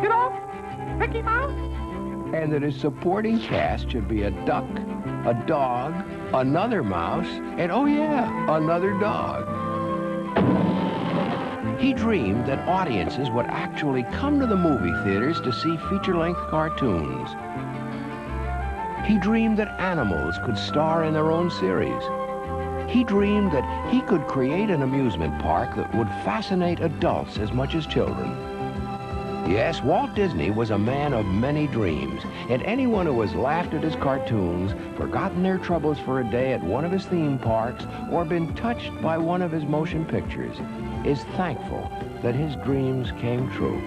You know, Mickey Mouse. And that his supporting cast should be a duck, a dog, another mouse, and oh yeah, another dog. He dreamed that audiences would actually come to the movie theaters to see feature-length cartoons. He dreamed that animals could star in their own series. He dreamed that he could create an amusement park that would fascinate adults as much as children. Yes, Walt Disney was a man of many dreams, and anyone who has laughed at his cartoons, forgotten their troubles for a day at one of his theme parks, or been touched by one of his motion pictures, is thankful that his dreams came true.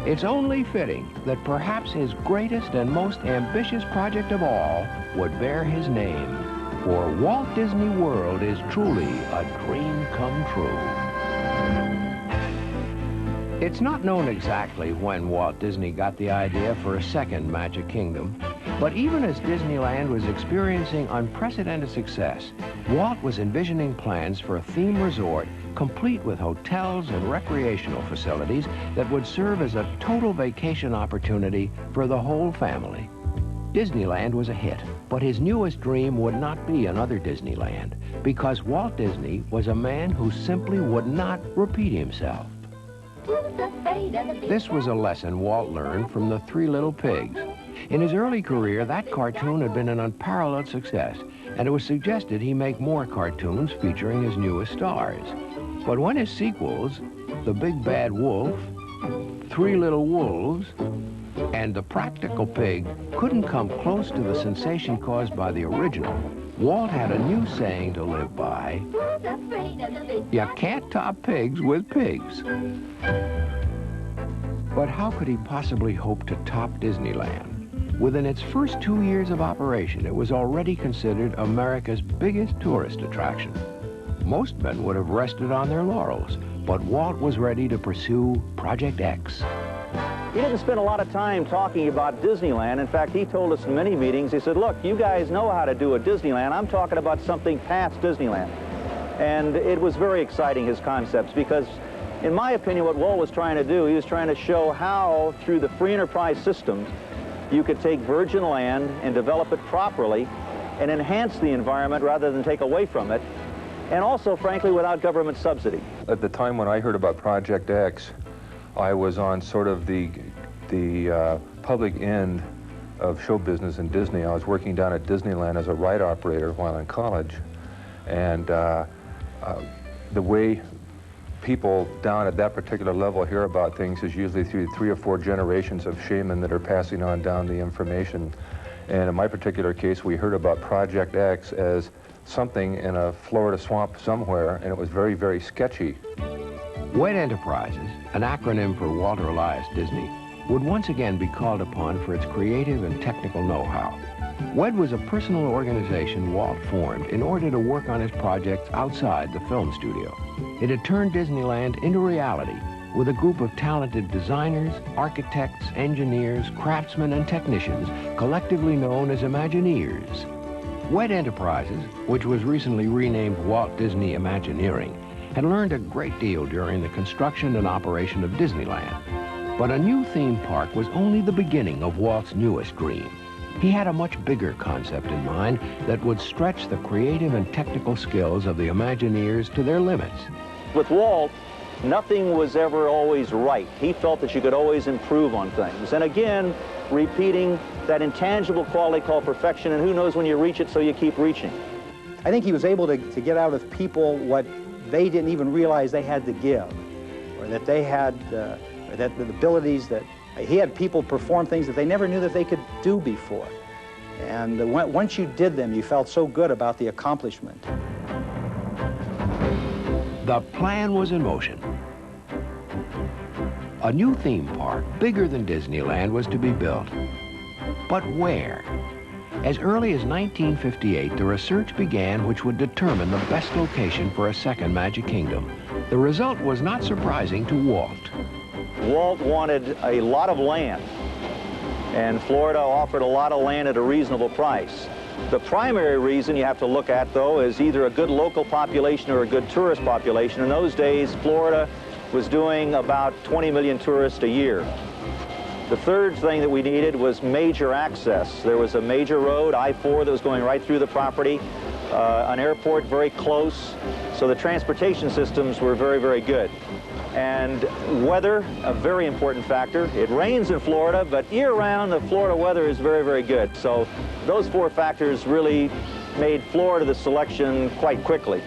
It's only fitting that perhaps his greatest and most ambitious project of all would bear his name, for Walt Disney World is truly a dream come true. It's not known exactly when Walt Disney got the idea for a second Magic Kingdom, but even as Disneyland was experiencing unprecedented success, Walt was envisioning plans for a theme resort complete with hotels and recreational facilities that would serve as a total vacation opportunity for the whole family. Disneyland was a hit, but his newest dream would not be another Disneyland, because Walt Disney was a man who simply would not repeat himself. This was a lesson Walt learned from the Three Little Pigs. In his early career, that cartoon had been an unparalleled success, and it was suggested he make more cartoons featuring his newest stars. But when his sequels, The Big Bad Wolf, Three Little Wolves, and The Practical Pig couldn't come close to the sensation caused by the original, Walt had a new saying to live by: you can't top pigs with pigs. But how could he possibly hope to top Disneyland? Within its first 2 years of operation, it was already considered America's biggest tourist attraction. Most men would have rested on their laurels, but Walt was ready to pursue Project X. He didn't spend a lot of time talking about Disneyland. In fact, he told us in many meetings, he said, look, you guys know how to do a Disneyland. I'm talking about something past Disneyland. And it was very exciting, his concepts, because in my opinion, what Walt was trying to do, he was trying to show how, through the free enterprise systems, you could take virgin land and develop it properly and enhance the environment rather than take away from it, and also, frankly, without government subsidy. At the time when I heard about Project X, I was on sort of the public end of show business in Disney. I was working down at Disneyland as a ride operator while in college, and the way people down at that particular level hear about things is usually through 3 or 4 generations of shaman that are passing on down the information. And in my particular case, we heard about Project X as something in a Florida swamp somewhere, and it was very, very sketchy. WED Enterprises, an acronym for Walter Elias Disney, would once again be called upon for its creative and technical know-how. WED was a personal organization Walt formed in order to work on his projects outside the film studio. It had turned Disneyland into reality with a group of talented designers, architects, engineers, craftsmen, and technicians collectively known as Imagineers. WED Enterprises, which was recently renamed Walt Disney Imagineering, had learned a great deal during the construction and operation of Disneyland. But a new theme park was only the beginning of Walt's newest dream. He had a much bigger concept in mind that would stretch the creative and technical skills of the Imagineers to their limits. With Walt, nothing was ever always right. He felt that you could always improve on things. And again, repeating that intangible quality called perfection, and who knows when you reach it, so you keep reaching. I think he was able to get out of people what they didn't even realize they had to give, or that they had, or that the abilities that he had people perform things that they never knew that they could do before. And once you did them, you felt so good about the accomplishment. The plan was in motion. A new theme park, bigger than Disneyland, was to be built. But where? As early as 1958, the research began which would determine the best location for a second Magic Kingdom. The result was not surprising to Walt. Walt wanted a lot of land, and Florida offered a lot of land at a reasonable price. The primary reason you have to look at, though, is either a good local population or a good tourist population. In those days, Florida was doing about 20 million tourists a year. The third thing that we needed was major access. There was a major road, I-4, that was going right through the property, an airport very close, so the transportation systems were very, very good. And weather, a very important factor. It rains in Florida, but year-round the Florida weather is very, very good. So those four factors really made Florida the selection quite quickly.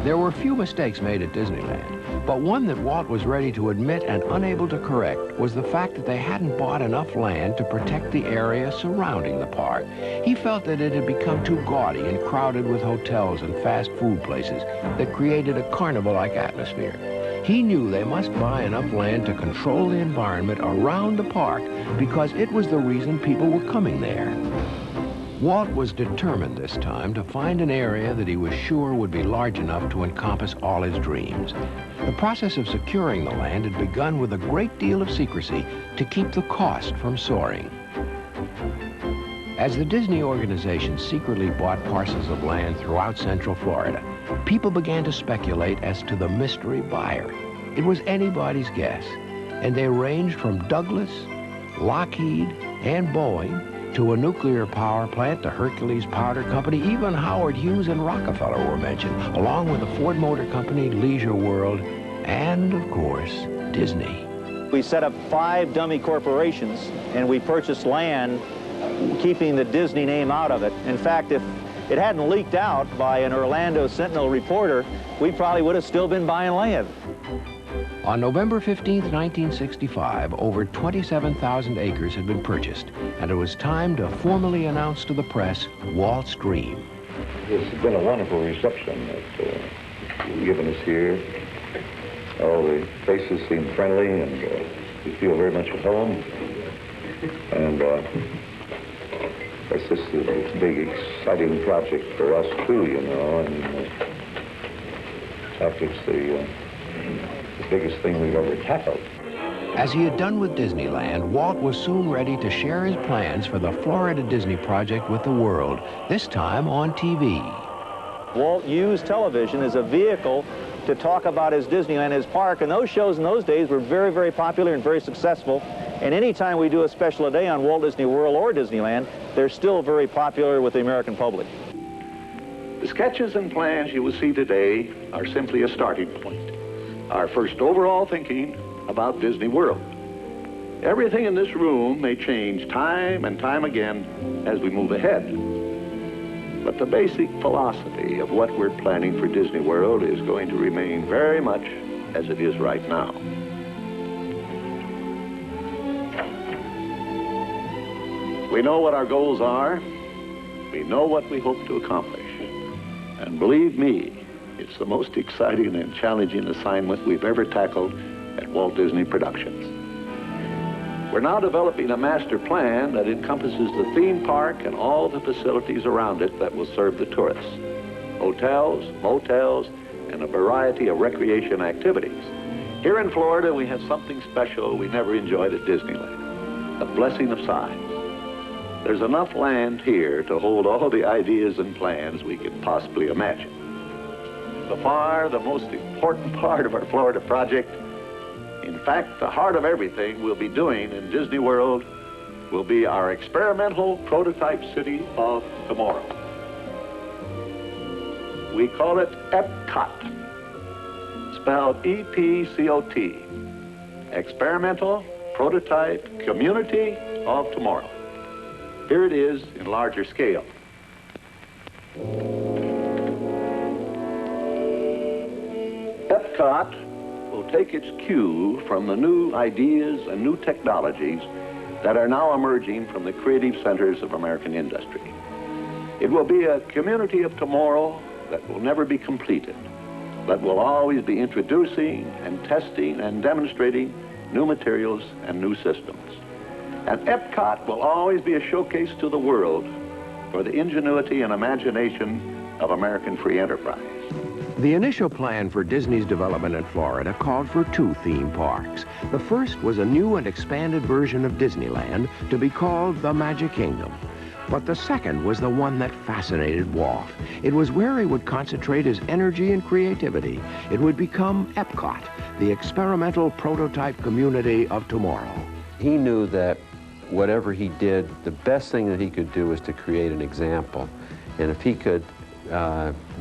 There were few mistakes made at Disneyland, but one that Walt was ready to admit and unable to correct was the fact that they hadn't bought enough land to protect the area surrounding the park. He felt that it had become too gaudy and crowded with hotels and fast food places that created a carnival-like atmosphere. He knew they must buy enough land to control the environment around the park because it was the reason people were coming there. Walt was determined this time to find an area that he was sure would be large enough to encompass all his dreams. The process of securing the land had begun with a great deal of secrecy to keep the cost from soaring. As the Disney organization secretly bought parcels of land throughout Central Florida, people began to speculate as to the mystery buyer. It was anybody's guess, and they ranged from Douglas, Lockheed, and Boeing to a nuclear power plant, to Hercules Powder Company. Even Howard Hughes and Rockefeller were mentioned, along with the Ford Motor Company, Leisure World, and, of course, Disney. We set up 5 dummy corporations, and we purchased land keeping the Disney name out of it. In fact, if it hadn't leaked out by an Orlando Sentinel reporter, we probably would have still been buying land. On November 15, 1965, over 27,000 acres had been purchased, and it was time to formally announce to the press Walt's dream. It's been a wonderful reception that you've given us here. All the faces seem friendly, and we feel very much at home. And this is a big, exciting project for us, too, you know. And in fact, it's the biggest thing we've ever tackled. As he had done with Disneyland, Walt was soon ready to share his plans for the Florida Disney project with the world, this time on TV. Walt used television as a vehicle to talk about his Disneyland, his park, and those shows in those days were very, very popular and very successful. And anytime we do a special day on Walt Disney World or Disneyland, they're still very popular with the American public. The sketches and plans you will see today are simply a starting point. Our first overall thinking about Disney World. Everything in this room may change time and time again as we move ahead. But the basic philosophy of what we're planning for Disney World is going to remain very much as it is right now. We know what our goals are. We know what we hope to accomplish. And believe me, it's the most exciting and challenging assignment we've ever tackled at Walt Disney Productions. We're now developing a master plan that encompasses the theme park and all the facilities around it that will serve the tourists. Hotels, motels, and a variety of recreation activities. Here in Florida, we have something special we never enjoyed at Disneyland, the blessing of size. There's enough land here to hold all the ideas and plans we could possibly imagine. By far the most important part of our Florida project, in fact, the heart of everything we'll be doing in Disney World, will be our experimental prototype city of tomorrow. We call it EPCOT, spelled E-P-C-O-T, Experimental Prototype Community of Tomorrow. Here it is in larger scale. EPCOT will take its cue from the new ideas and new technologies that are now emerging from the creative centers of American industry. It will be a community of tomorrow that will never be completed, but will always be introducing and testing and demonstrating new materials and new systems. And EPCOT will always be a showcase to the world for the ingenuity and imagination of American free enterprise. The initial plan for Disney's development in Florida called for 2 theme parks. The first was a new and expanded version of Disneyland to be called the Magic Kingdom. But the second was the one that fascinated Walt. It was where he would concentrate his energy and creativity. It would become EPCOT, the experimental prototype community of tomorrow. He knew that whatever he did, the best thing that he could do was to create an example. And if he could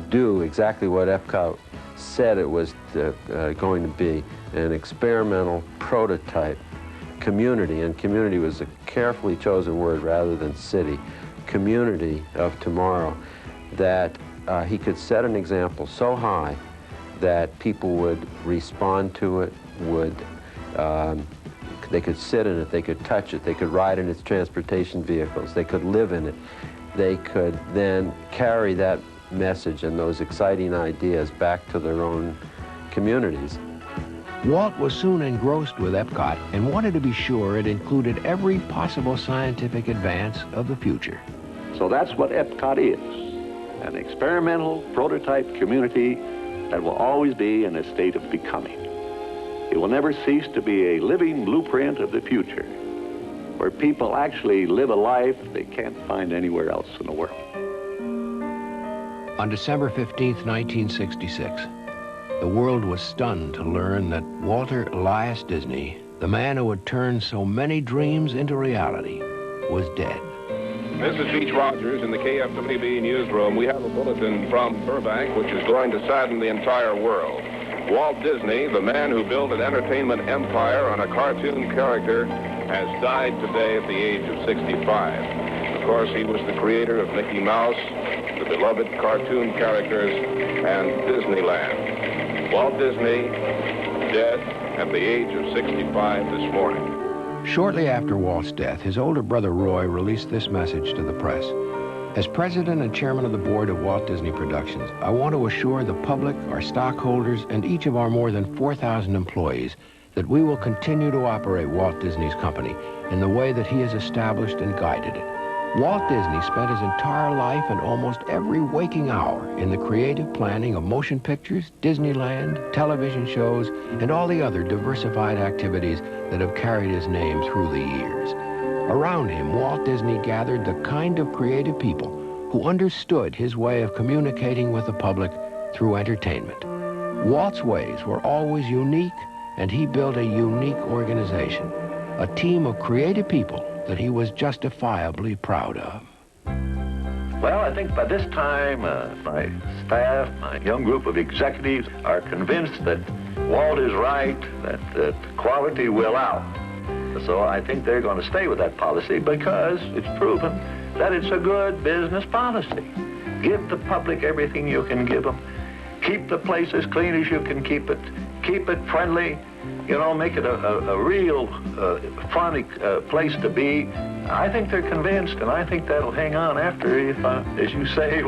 do exactly what Epcot said it was going to be, an experimental prototype community, and community was a carefully chosen word rather than city, community of tomorrow, that he could set an example so high that people would respond to it, they could sit in it, they could touch it, they could ride in its transportation vehicles, they could live in it. They could then carry that message and those exciting ideas back to their own communities. Walt was soon engrossed with Epcot and wanted to be sure it included every possible scientific advance of the future. So that's what Epcot is, an experimental prototype community that will always be in a state of becoming. It will never cease to be a living blueprint of the future, where people actually live a life they can't find anywhere else in the world. On December 15th, 1966, the world was stunned to learn that Walter Elias Disney, the man who had turned so many dreams into reality, was dead. This is Beach Rogers in the KFWB newsroom. We have a bulletin from Burbank, which is going to sadden the entire world. Walt Disney, the man who built an entertainment empire on a cartoon character, has died today at the age of 65. Of course, he was the creator of Mickey Mouse, the beloved cartoon characters, and Disneyland. Walt Disney, dead at the age of 65 this morning. Shortly after Walt's death, his older brother Roy released this message to the press. As president and chairman of the board of Walt Disney Productions, I want to assure the public, our stockholders, and each of our more than 4,000 employees that we will continue to operate Walt Disney's company in the way that he has established and guided it. Walt Disney spent his entire life and almost every waking hour in the creative planning of motion pictures, Disneyland, television shows, and all the other diversified activities that have carried his name through the years. Around him, Walt Disney gathered the kind of creative people who understood his way of communicating with the public through entertainment. Walt's ways were always unique, and he built a unique organization, a team of creative people that he was justifiably proud of. Well, I think by this time, my staff, my young group of executives are convinced that Walt is right, that quality will out. So I think they're going to stay with that policy because it's proven that it's a good business policy. Give the public everything you can give them. Keep the place as clean as you can keep it. Keep it friendly. You know, make it a real fun place to be. I think they're convinced, and I think that'll hang on after, as you say,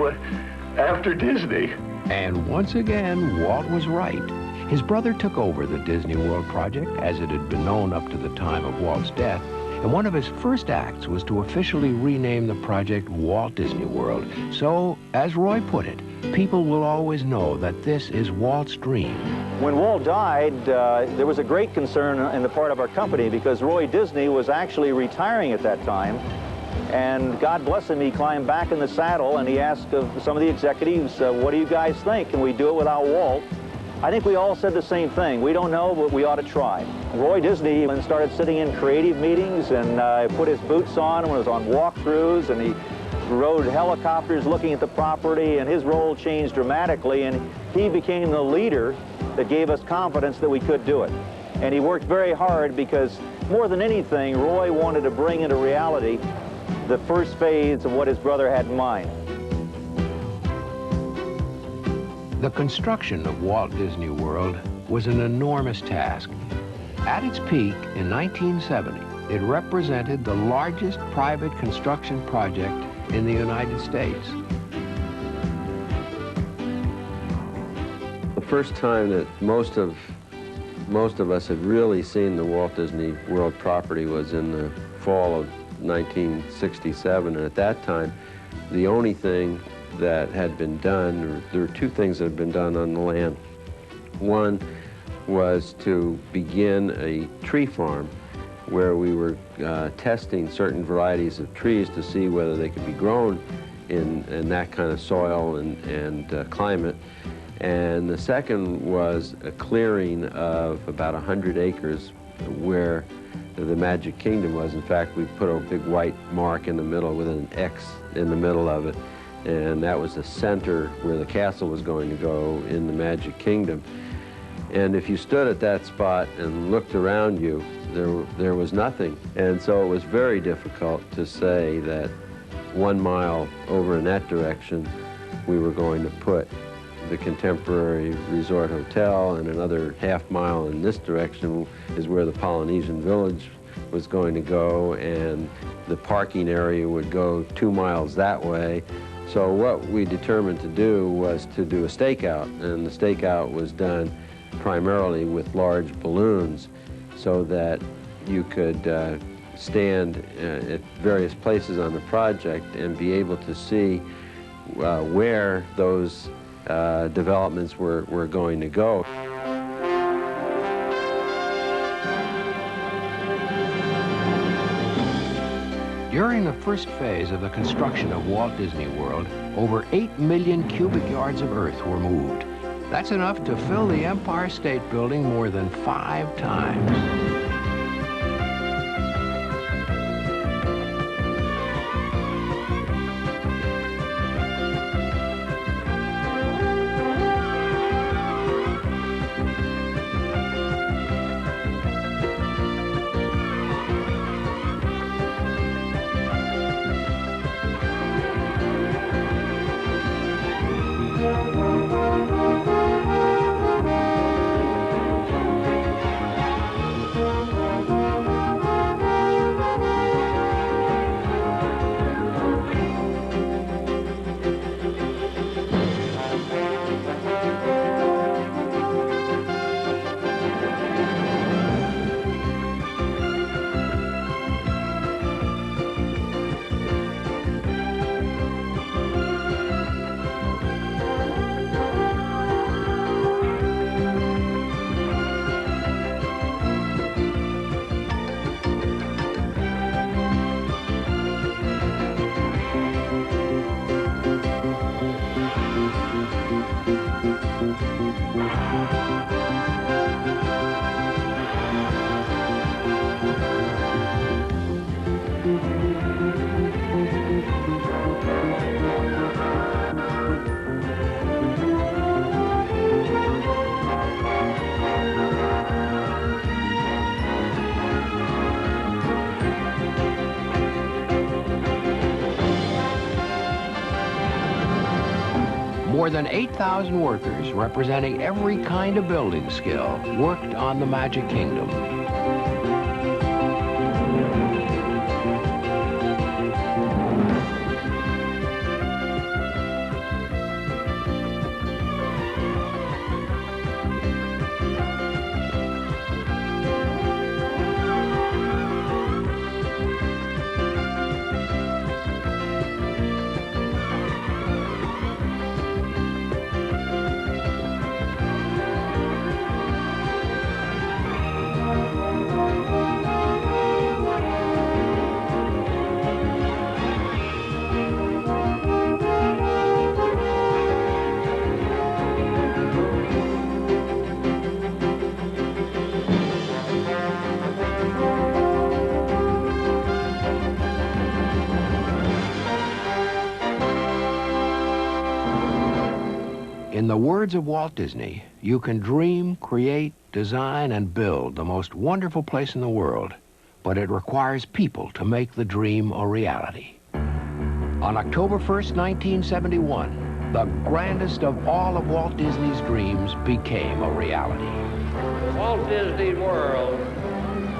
after Disney. And once again, Walt was right. His brother took over the Disney World project as it had been known up to the time of Walt's death, and one of his first acts was to officially rename the project Walt Disney World. So, as Roy put it, people will always know that this is Walt's dream. When Walt died, there was a great concern in the part of our company because Roy Disney was actually retiring at that time. And God bless him, he climbed back in the saddle and he asked of some of the executives, what do you guys think? Can we do it without Walt? I think we all said the same thing. We don't know, but we ought to try. Roy Disney even started sitting in creative meetings and put his boots on and was on walkthroughs, and he rode helicopters looking at the property, and his role changed dramatically, and he became the leader that gave us confidence that we could do it. And he worked very hard because, more than anything, Roy wanted to bring into reality the first phase of what his brother had in mind. The construction of Walt Disney World was an enormous task. At its peak in 1970, it represented the largest private construction project in the United States. The first time that most of us had really seen the Walt Disney World property was in the fall of 1967, and at that time, the only thing that had been done, or there were two things that had been done on the land. One was to begin a tree farm where we were testing certain varieties of trees to see whether they could be grown in that kind of soil and climate. And the second was a clearing of about 100 acres where the Magic Kingdom was. In fact, we put a big white mark in the middle with an X in the middle of it, and that was the center where the castle was going to go in the Magic Kingdom. And if you stood at that spot and looked around you, there was nothing. And so it was very difficult to say that 1 mile over in that direction we were going to put the Contemporary Resort Hotel, and another half mile in this direction is where the Polynesian Village was going to go, and the parking area would go 2 miles that way. So what we determined to do was to do a stakeout, and the stakeout was done primarily with large balloons so that you could stand at various places on the project and be able to see where those developments were going to go. During the first phase of the construction of Walt Disney World, over 8 million cubic yards of earth were moved. That's enough to fill the Empire State Building more than 5 times. More than 8,000 workers representing every kind of building skill worked on the Magic Kingdom. In the words of Walt Disney, you can dream, create, design, and build the most wonderful place in the world, but it requires people to make the dream a reality. On October 1st, 1971, the grandest of all of Walt Disney's dreams became a reality. Walt Disney World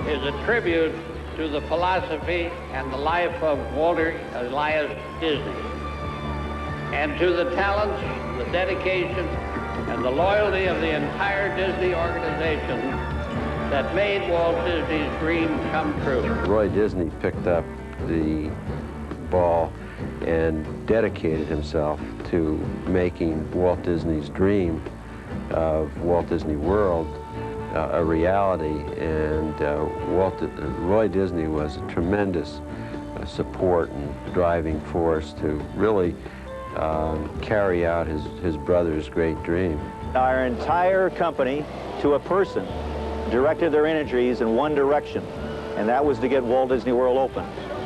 is a tribute to the philosophy and the life of Walter Elias Disney, and to the talents, the dedication, and the loyalty of the entire Disney organization that made Walt Disney's dream come true. Roy Disney picked up the ball and dedicated himself to making Walt Disney's dream of Walt Disney World a reality, and Roy Disney was a tremendous support and driving force to really carry out his brother's great dream. Our entire company, to a person, directed their energies in one direction, and that was to get Walt Disney World open.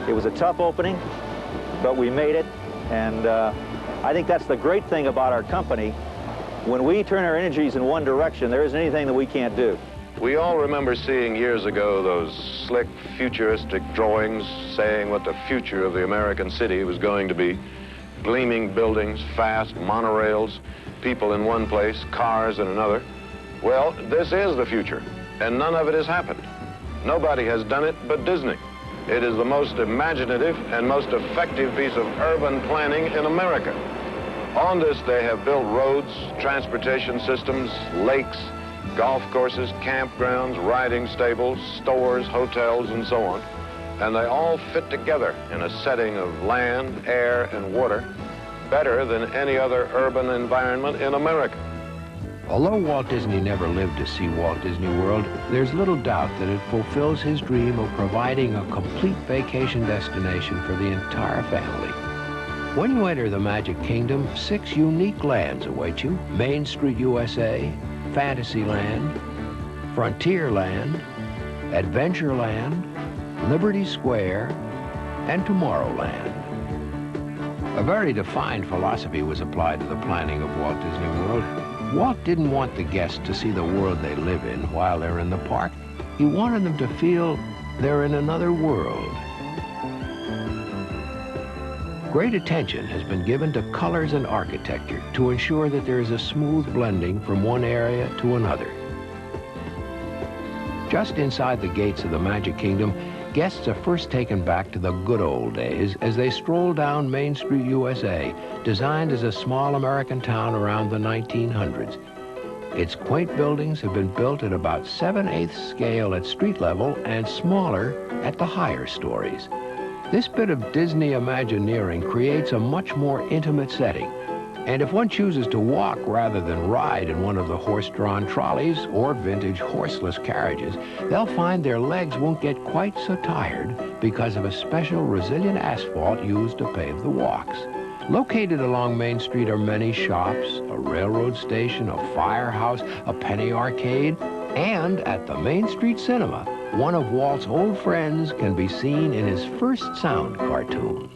It was a tough opening, but we made it, and I think that's the great thing about our company. When we turn our energies in one direction, there isn't anything that we can't do. We all remember seeing years ago those slick, futuristic drawings saying what the future of the American city was going to be. Gleaming buildings, fast monorails, people in one place, cars in another. Well, this is the future, and none of it has happened. Nobody has done it but Disney. It is the most imaginative and most effective piece of urban planning in America. On this, they have built roads, transportation systems, lakes, golf courses, campgrounds, riding stables, stores, hotels, and so on. And they all fit together in a setting of land, air, and water better than any other urban environment in America. Although Walt Disney never lived to see Walt Disney World, there's little doubt that it fulfills his dream of providing a complete vacation destination for the entire family. When you enter the Magic Kingdom, 6 unique lands await you: Main Street USA, Fantasyland, Frontierland, Adventureland, Liberty Square, and Tomorrowland. A very defined philosophy was applied to the planning of Walt Disney World. Walt didn't want the guests to see the world they live in while they're in the park. He wanted them to feel they're in another world. Great attention has been given to colors and architecture to ensure that there is a smooth blending from one area to another. Just inside the gates of the Magic Kingdom, guests are first taken back to the good old days as they stroll down Main Street USA, designed as a small American town around the 1900s. Its quaint buildings have been built at about 7/8 scale at street level and smaller at the higher stories. This bit of Disney Imagineering creates a much more intimate setting. And if one chooses to walk rather than ride in one of the horse-drawn trolleys or vintage horseless carriages, they'll find their legs won't get quite so tired because of a special resilient asphalt used to pave the walks. Located along Main Street are many shops, a railroad station, a firehouse, a penny arcade, and at the Main Street Cinema, one of Walt's old friends can be seen in his first sound cartoon.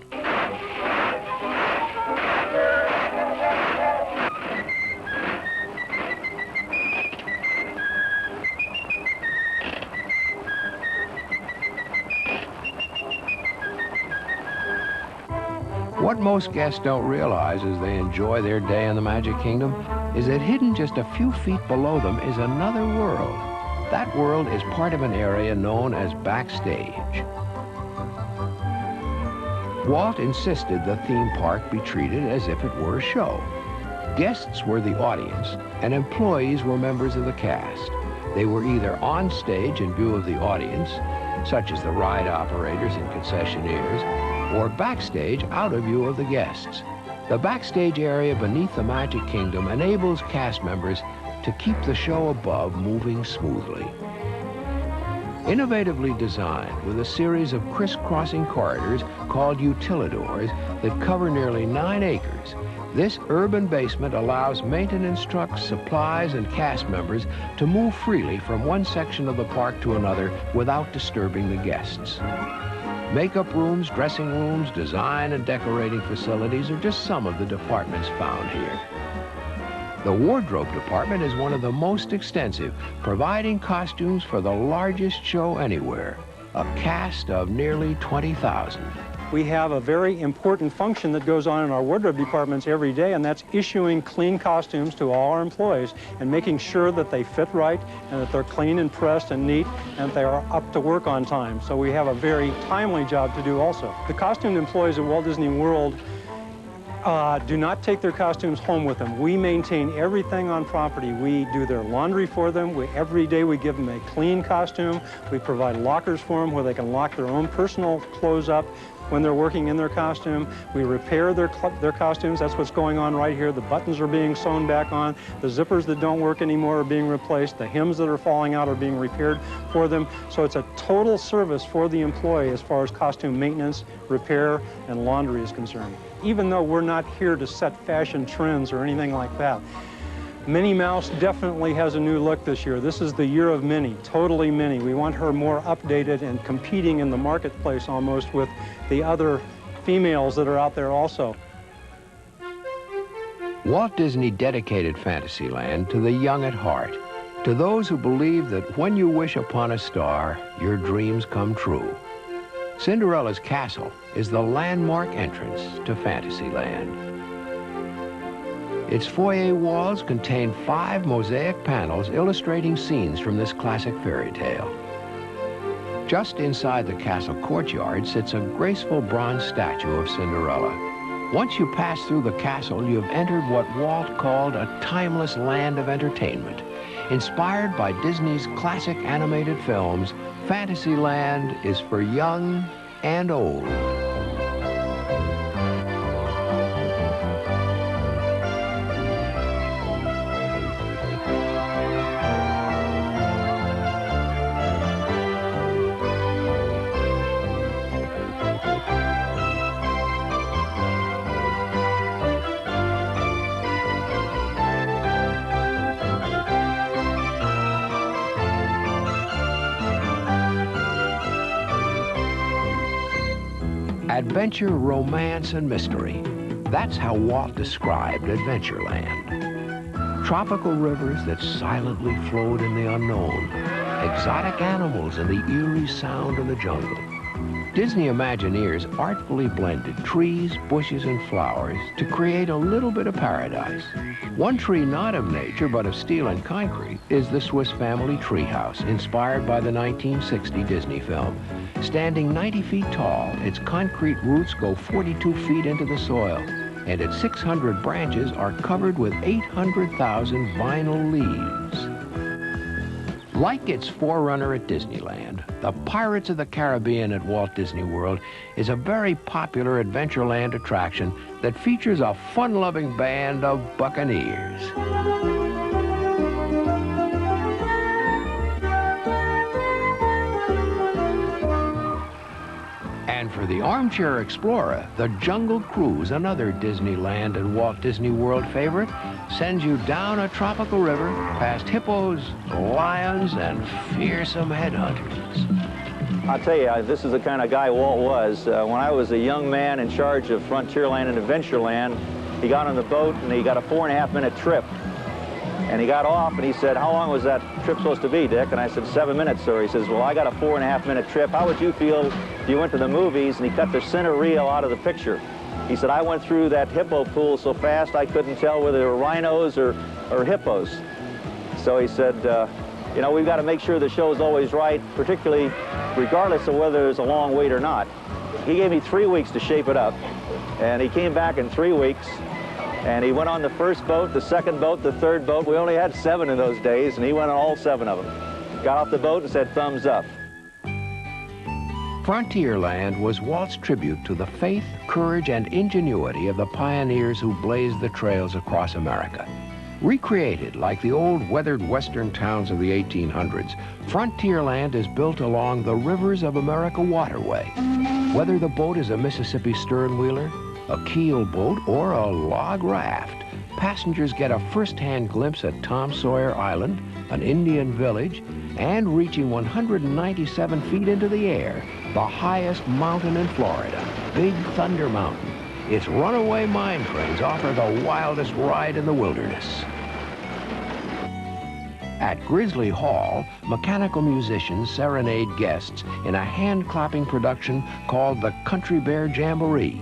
What most guests don't realize as they enjoy their day in the Magic Kingdom is that hidden just a few feet below them is another world. That world is part of an area known as backstage. Walt insisted the theme park be treated as if it were a show. Guests were the audience, and employees were members of the cast. They were either on stage in view of the audience, such as the ride operators and concessionaires, or backstage out of view of the guests. The backstage area beneath the Magic Kingdom enables cast members to keep the show above moving smoothly. Innovatively designed with a series of crisscrossing corridors called utilidors that cover nearly 9 acres, this urban basement allows maintenance trucks, supplies, and cast members to move freely from one section of the park to another without disturbing the guests. Makeup rooms, dressing rooms, design and decorating facilities are just some of the departments found here. The wardrobe department is one of the most extensive, providing costumes for the largest show anywhere, a cast of nearly 20,000. We have a very important function that goes on in our wardrobe departments every day, and that's issuing clean costumes to all our employees and making sure that they fit right and that they're clean and pressed and neat and that they are up to work on time. So we have a very timely job to do also. The costumed employees at Walt Disney World do not take their costumes home with them. We maintain everything on property. We do their laundry for them. Every day we give them a clean costume. We provide lockers for them where they can lock their own personal clothes up. when they're working in their costume. We repair their costumes. That's what's going on right here. The buttons are being sewn back on. The zippers that don't work anymore are being replaced. The hems that are falling out are being repaired for them. So it's a total service for the employee as far as costume maintenance, repair, and laundry is concerned. Even though we're not here to set fashion trends or anything like that, Minnie Mouse definitely has a new look this year. This is the year of Minnie, totally Minnie. We want her more updated and competing in the marketplace almost with the other females that are out there also. Walt Disney dedicated Fantasyland to the young at heart, to those who believe that when you wish upon a star, your dreams come true. Cinderella's castle is the landmark entrance to Fantasyland. Its foyer walls contain 5 mosaic panels illustrating scenes from this classic fairy tale. Just inside the castle courtyard sits a graceful bronze statue of Cinderella. Once you pass through the castle, you've entered what Walt called a timeless land of entertainment. Inspired by Disney's classic animated films, Fantasyland is for young and old. Adventure, romance, and mystery. That's how Walt described Adventureland. Tropical rivers that silently flowed in the unknown. Exotic animals and the eerie sound of the jungle. Disney Imagineers artfully blended trees, bushes, and flowers to create a little bit of paradise. One tree not of nature, but of steel and concrete, is the Swiss family treehouse, inspired by the 1960 Disney film. Standing 90 feet tall, its concrete roots go 42 feet into the soil, and its 600 branches are covered with 800,000 vinyl leaves. Like its forerunner at Disneyland, the Pirates of the Caribbean at Walt Disney World is a very popular Adventureland attraction that features a fun-loving band of buccaneers. And for the armchair explorer, the Jungle Cruise, another Disneyland and Walt Disney World favorite, sends you down a tropical river, past hippos, lions, and fearsome headhunters. I'll tell you, this is the kind of guy Walt was. When I was a young man in charge of Frontierland and Adventureland, he got on the boat and he got a 4.5-minute trip. And he got off and he said, "How long was that trip supposed to be, Dick?" And I said, 7 minutes, sir. He says, "Well, I got a 4.5-minute trip. How would you feel if you went to the movies?" And he cut the center reel out of the picture. He said, "I went through that hippo pool so fast I couldn't tell whether they were rhinos or hippos." So he said, you know, we've got to make sure the show's always right, particularly regardless of whether there's a long wait or not. He gave me 3 weeks to shape it up, and he came back in 3 weeks. And he went on the first boat, the second boat, the third boat. We only had 7 in those days, and he went on all 7 of them. Got off the boat and said, "Thumbs up." Frontierland was Walt's tribute to the faith, courage, and ingenuity of the pioneers who blazed the trails across America. Recreated like the old weathered western towns of the 1800s, Frontierland is built along the Rivers of America waterway. Whether the boat is a Mississippi sternwheeler, a keel boat, or a log raft, passengers get a first-hand glimpse at Tom Sawyer Island, an Indian village, and reaching 197 feet into the air, the highest mountain in Florida, Big Thunder Mountain. Its runaway mine trains offer the wildest ride in the wilderness. At Grizzly Hall, mechanical musicians serenade guests in a hand-clapping production called the Country Bear Jamboree.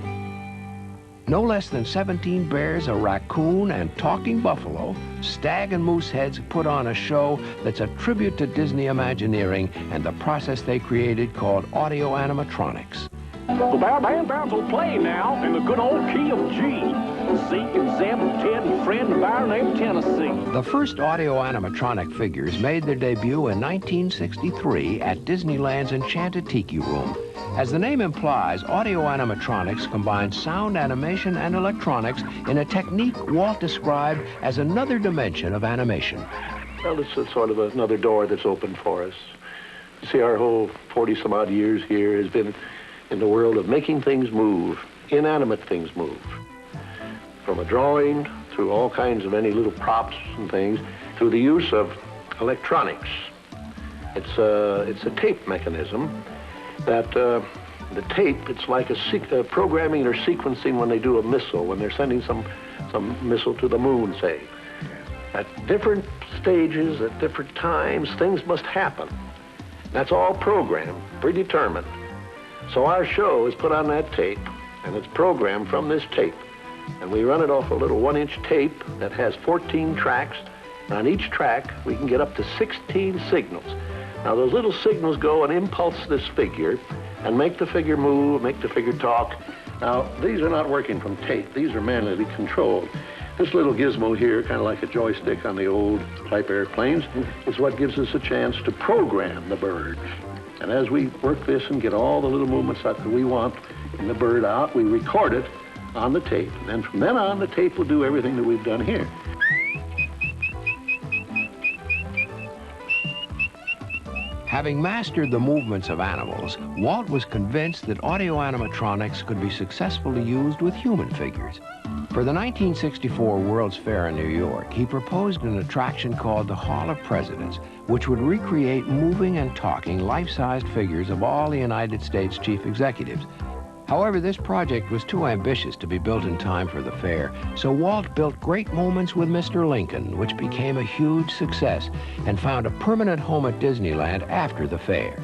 No less than 17 bears, a raccoon, and talking buffalo, stag and moose heads put on a show that's a tribute to Disney Imagineering and the process they created called audio animatronics. The bands will play now in the good old key of G. Zeke and Zeb and Ted and Fred and Byron named Tennessee. The first audio animatronic figures made their debut in 1963 at Disneyland's Enchanted Tiki Room. As the name implies, audio animatronics combines sound, animation, and electronics in a technique Walt described as another dimension of animation. Well, it's a sort of another door that's opened for us. You see, our whole 40-some-odd years here has been in the world of making things move, inanimate things move. From a drawing, through all kinds of any little props and things, through the use of electronics. It's a tape mechanism that the tape, it's like a programming or sequencing when they do a missile, when they're sending some missile to the moon, say. At different stages, at different times, things must happen. That's all programmed, predetermined. So our show is put on that tape, and it's programmed from this tape. And we run it off a little 1-inch tape that has 14 tracks. And on each track, we can get up to 16 signals. Now, those little signals go and impulse this figure and make the figure move, make the figure talk. Now, these are not working from tape. These are manually controlled. This little gizmo here, kind of like a joystick on the old type airplanes, is what gives us a chance to program the bird. And as we work this and get all the little movements that we want in the bird out, we record it on the tape. And then from then on, the tape will do everything that we've done here. Having mastered the movements of animals, Walt was convinced that audio animatronics could be successfully used with human figures. For the 1964 World's Fair in New York, he proposed an attraction called the Hall of Presidents, which would recreate moving and talking life-sized figures of all the United States chief executives. However, this project was too ambitious to be built in time for the fair, so Walt built Great Moments with Mr. Lincoln, which became a huge success and found a permanent home at Disneyland after the fair.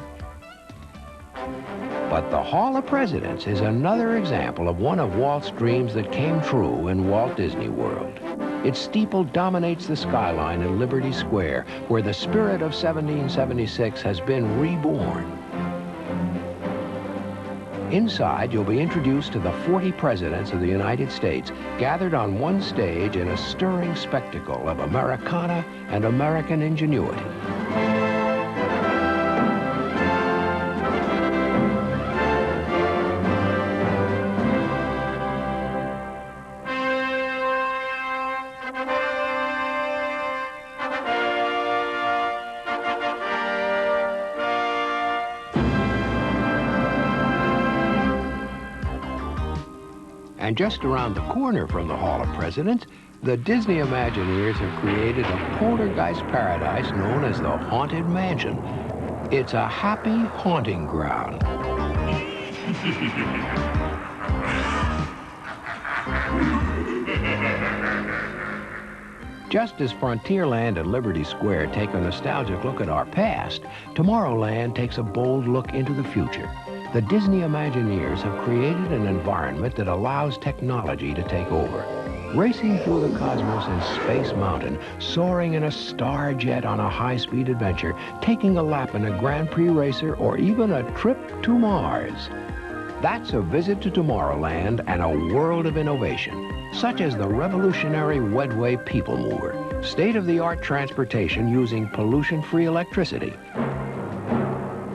But the Hall of Presidents is another example of one of Walt's dreams that came true in Walt Disney World. Its steeple dominates the skyline in Liberty Square, where the spirit of 1776 has been reborn. Inside, you'll be introduced to the 40 presidents of the United States, gathered on one stage in a stirring spectacle of Americana and American ingenuity. And just around the corner from the Hall of Presidents, the Disney Imagineers have created a poltergeist paradise known as the Haunted Mansion. It's a happy haunting ground. Just as Frontierland and Liberty Square take a nostalgic look at our past, Tomorrowland takes a bold look into the future. The Disney Imagineers have created an environment that allows technology to take over. Racing through the cosmos in Space Mountain, soaring in a star jet on a high-speed adventure, taking a lap in a Grand Prix racer, or even a trip to Mars. That's a visit to Tomorrowland and a world of innovation, such as the revolutionary Wedway People Mover, state-of-the-art transportation using pollution-free electricity.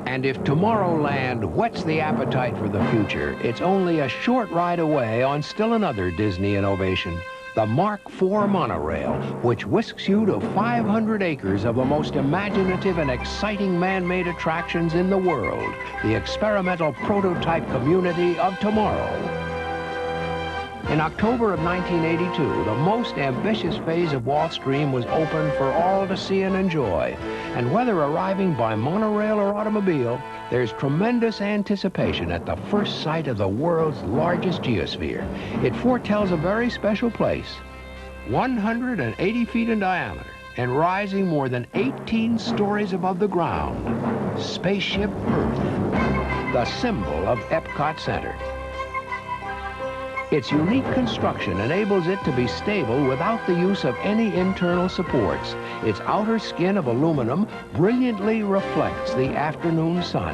And if Tomorrowland whets the appetite for the future, it's only a short ride away on still another Disney innovation, the Mark IV monorail, which whisks you to 500 acres of the most imaginative and exciting man-made attractions in the world, the experimental prototype community of tomorrow. In October of 1982, the most ambitious phase of Walt's dream was open for all to see and enjoy. And whether arriving by monorail or automobile, there's tremendous anticipation at the first sight of the world's largest geosphere. It foretells a very special place, 180 feet in diameter and rising more than 18 stories above the ground. Spaceship Earth, the symbol of Epcot Center. Its unique construction enables it to be stable without the use of any internal supports. Its outer skin of aluminum brilliantly reflects the afternoon sun.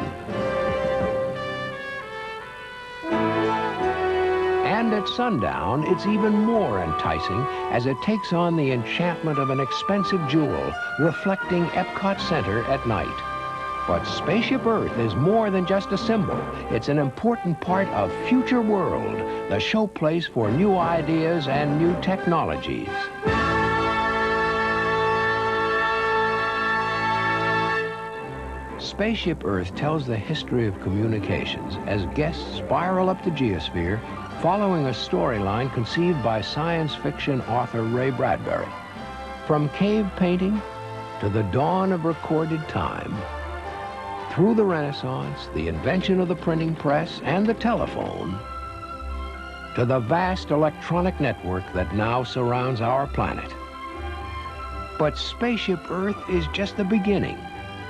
And at sundown, it's even more enticing as it takes on the enchantment of an expensive jewel, reflecting Epcot Center at night. But Spaceship Earth is more than just a symbol. It's an important part of Future World, the showplace for new ideas and new technologies. Spaceship Earth tells the history of communications as guests spiral up the geosphere, following a storyline conceived by science fiction author Ray Bradbury. From cave painting to the dawn of recorded time, through the Renaissance, the invention of the printing press and the telephone, to the vast electronic network that now surrounds our planet. But Spaceship Earth is just the beginning.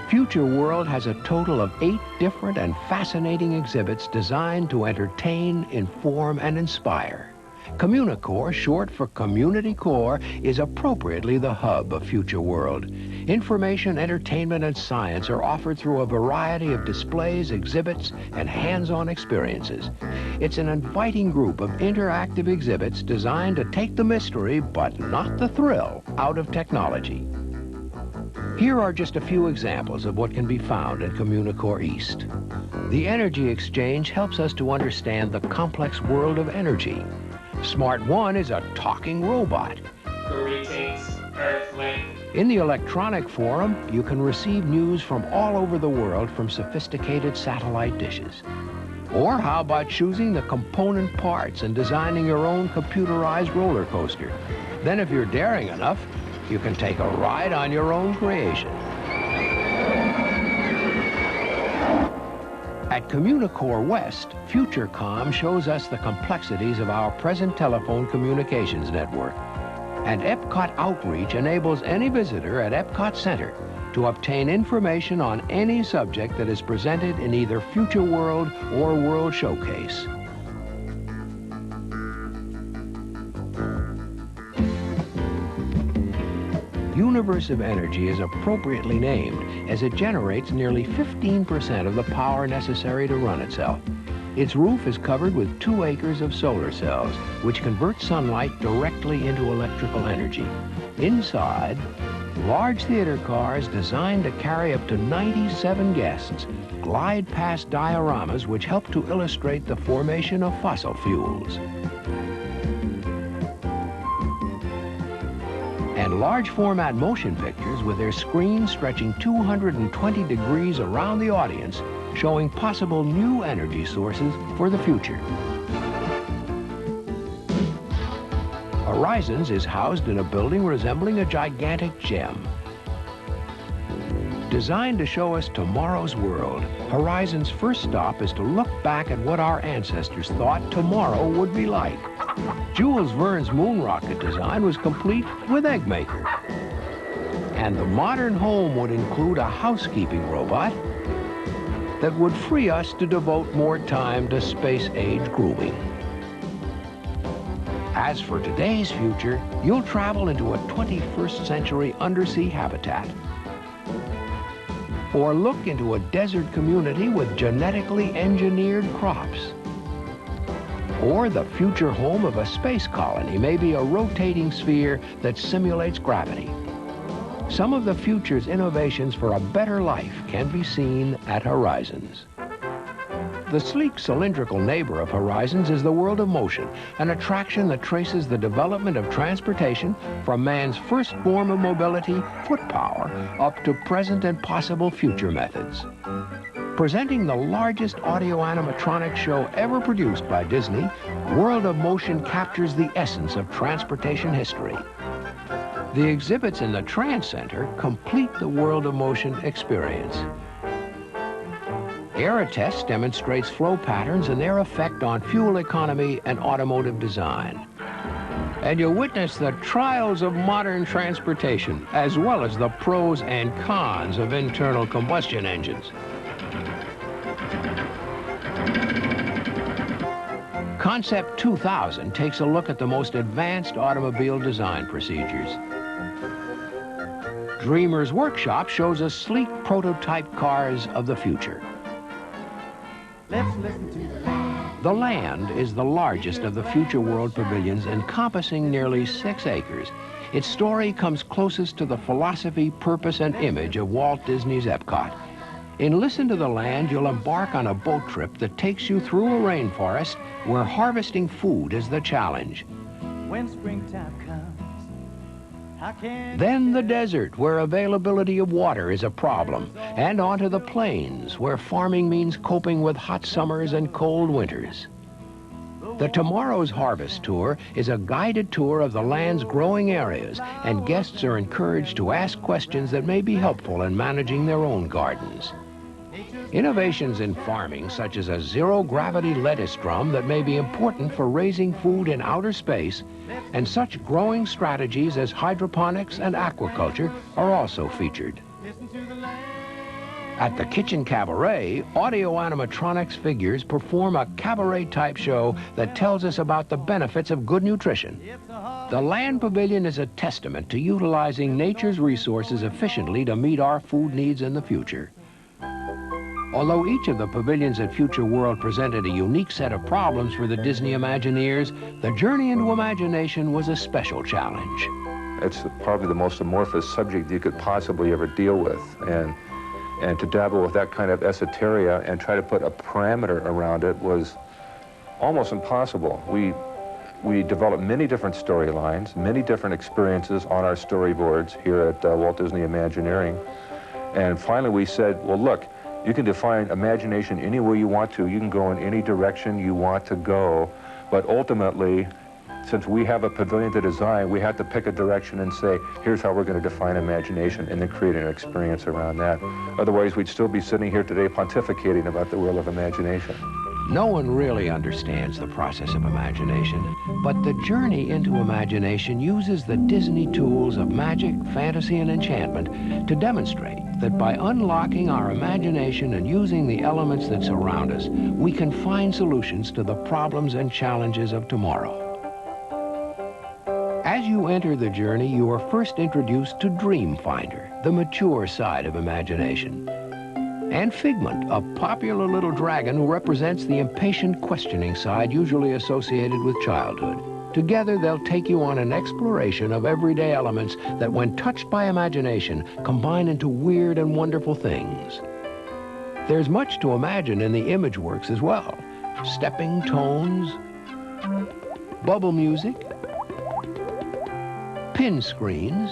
Future World has a total of 8 different and fascinating exhibits designed to entertain, inform, and inspire. Communicore, short for Community Core, is appropriately the hub of Future World. Information, entertainment, and science are offered through a variety of displays, exhibits, and hands-on experiences. It's an inviting group of interactive exhibits designed to take the mystery, but not the thrill, out of technology. Here are just a few examples of what can be found in Communicore East. The energy exchange helps us to understand the complex world of energy. Smart One is a talking robot. Greetings, Earthling. In the electronic forum, you can receive news from all over the world from sophisticated satellite dishes. Or how about choosing the component parts and designing your own computerized roller coaster? Then if you're daring enough, you can take a ride on your own creation. At Communicore West, FutureCom shows us the complexities of our present telephone communications network. And Epcot Outreach enables any visitor at Epcot Center to obtain information on any subject that is presented in either Future World or World Showcase. Universe of Energy is appropriately named as it generates nearly 15% of the power necessary to run itself. Its roof is covered with 2 acres of solar cells, which convert sunlight directly into electrical energy. Inside, large theater cars designed to carry up to 97 guests glide past dioramas which help to illustrate the formation of fossil fuels. And large format motion pictures with their screens stretching 220 degrees around the audience, showing possible new energy sources for the future. Horizons is housed in a building resembling a gigantic gem. Designed to show us tomorrow's world, Horizon's first stop is to look back at what our ancestors thought tomorrow would be like. Jules Verne's moon rocket design was complete with Egg Maker. And the modern home would include a housekeeping robot that would free us to devote more time to space-age grooming. As for today's future, you'll travel into a 21st century undersea habitat, or look into a desert community with genetically engineered crops. Or the future home of a space colony may be a rotating sphere that simulates gravity. Some of the future's innovations for a better life can be seen at Horizons. The sleek cylindrical neighbor of Horizons is the World of Motion, an attraction that traces the development of transportation from man's first form of mobility, foot power, up to present and possible future methods. Presenting the largest audio animatronic show ever produced by Disney, World of Motion captures the essence of transportation history. The exhibits in the Trans Center complete the World of Motion experience. Aerotest demonstrates flow patterns and their effect on fuel economy and automotive design. And you'll witness the trials of modern transportation, as well as the pros and cons of internal combustion engines. Concept 2000 takes a look at the most advanced automobile design procedures. Dreamer's Workshop shows us sleek prototype cars of the future. Let's listen to the land. The Land is the largest of the Future World pavilions, encompassing nearly 6 acres. Its story comes closest to the philosophy, purpose, and image of Walt Disney's Epcot. In Listen to the Land, you'll embark on a boat trip that takes you through a rainforest where harvesting food is the challenge. When springtime comes, how can Then the desert, where availability of water is a problem, and onto the plains, where farming means coping with hot summers and cold winters. The Tomorrow's Harvest Tour is a guided tour of the land's growing areas, and guests are encouraged to ask questions that may be helpful in managing their own gardens. Innovations in farming, such as a zero-gravity lettuce drum that may be important for raising food in outer space, and such growing strategies as hydroponics and aquaculture are also featured. At the Kitchen Cabaret, audio animatronics figures perform a cabaret-type show that tells us about the benefits of good nutrition. The Land Pavilion is a testament to utilizing nature's resources efficiently to meet our food needs in the future. Although each of the pavilions at Future World presented a unique set of problems for the Disney Imagineers, the journey into imagination was a special challenge. It's probably the most amorphous subject you could possibly ever deal with, and to dabble with that kind of esoteria and try to put a parameter around it was almost impossible. We developed many different storylines, many different experiences on our storyboards here at Walt Disney Imagineering. And finally we said, well, look, you can define imagination any way you want to. You can go in any direction you want to go. But ultimately, since we have a pavilion to design, we have to pick a direction and say, here's how we're going to define imagination, and then create an experience around that. Otherwise, we'd still be sitting here today pontificating about the world of imagination. No one really understands the process of imagination, but the journey into imagination uses the Disney tools of magic, fantasy, and enchantment to demonstrate that by unlocking our imagination and using the elements that surround us, we can find solutions to the problems and challenges of tomorrow. As you enter the journey, you are first introduced to Dream Finder, the mature side of imagination, and Figment, a popular little dragon who represents the impatient, questioning side usually associated with childhood. Together, they'll take you on an exploration of everyday elements that, when touched by imagination, combine into weird and wonderful things. There's much to imagine in the image works as well. Stepping tones, bubble music, pin screens,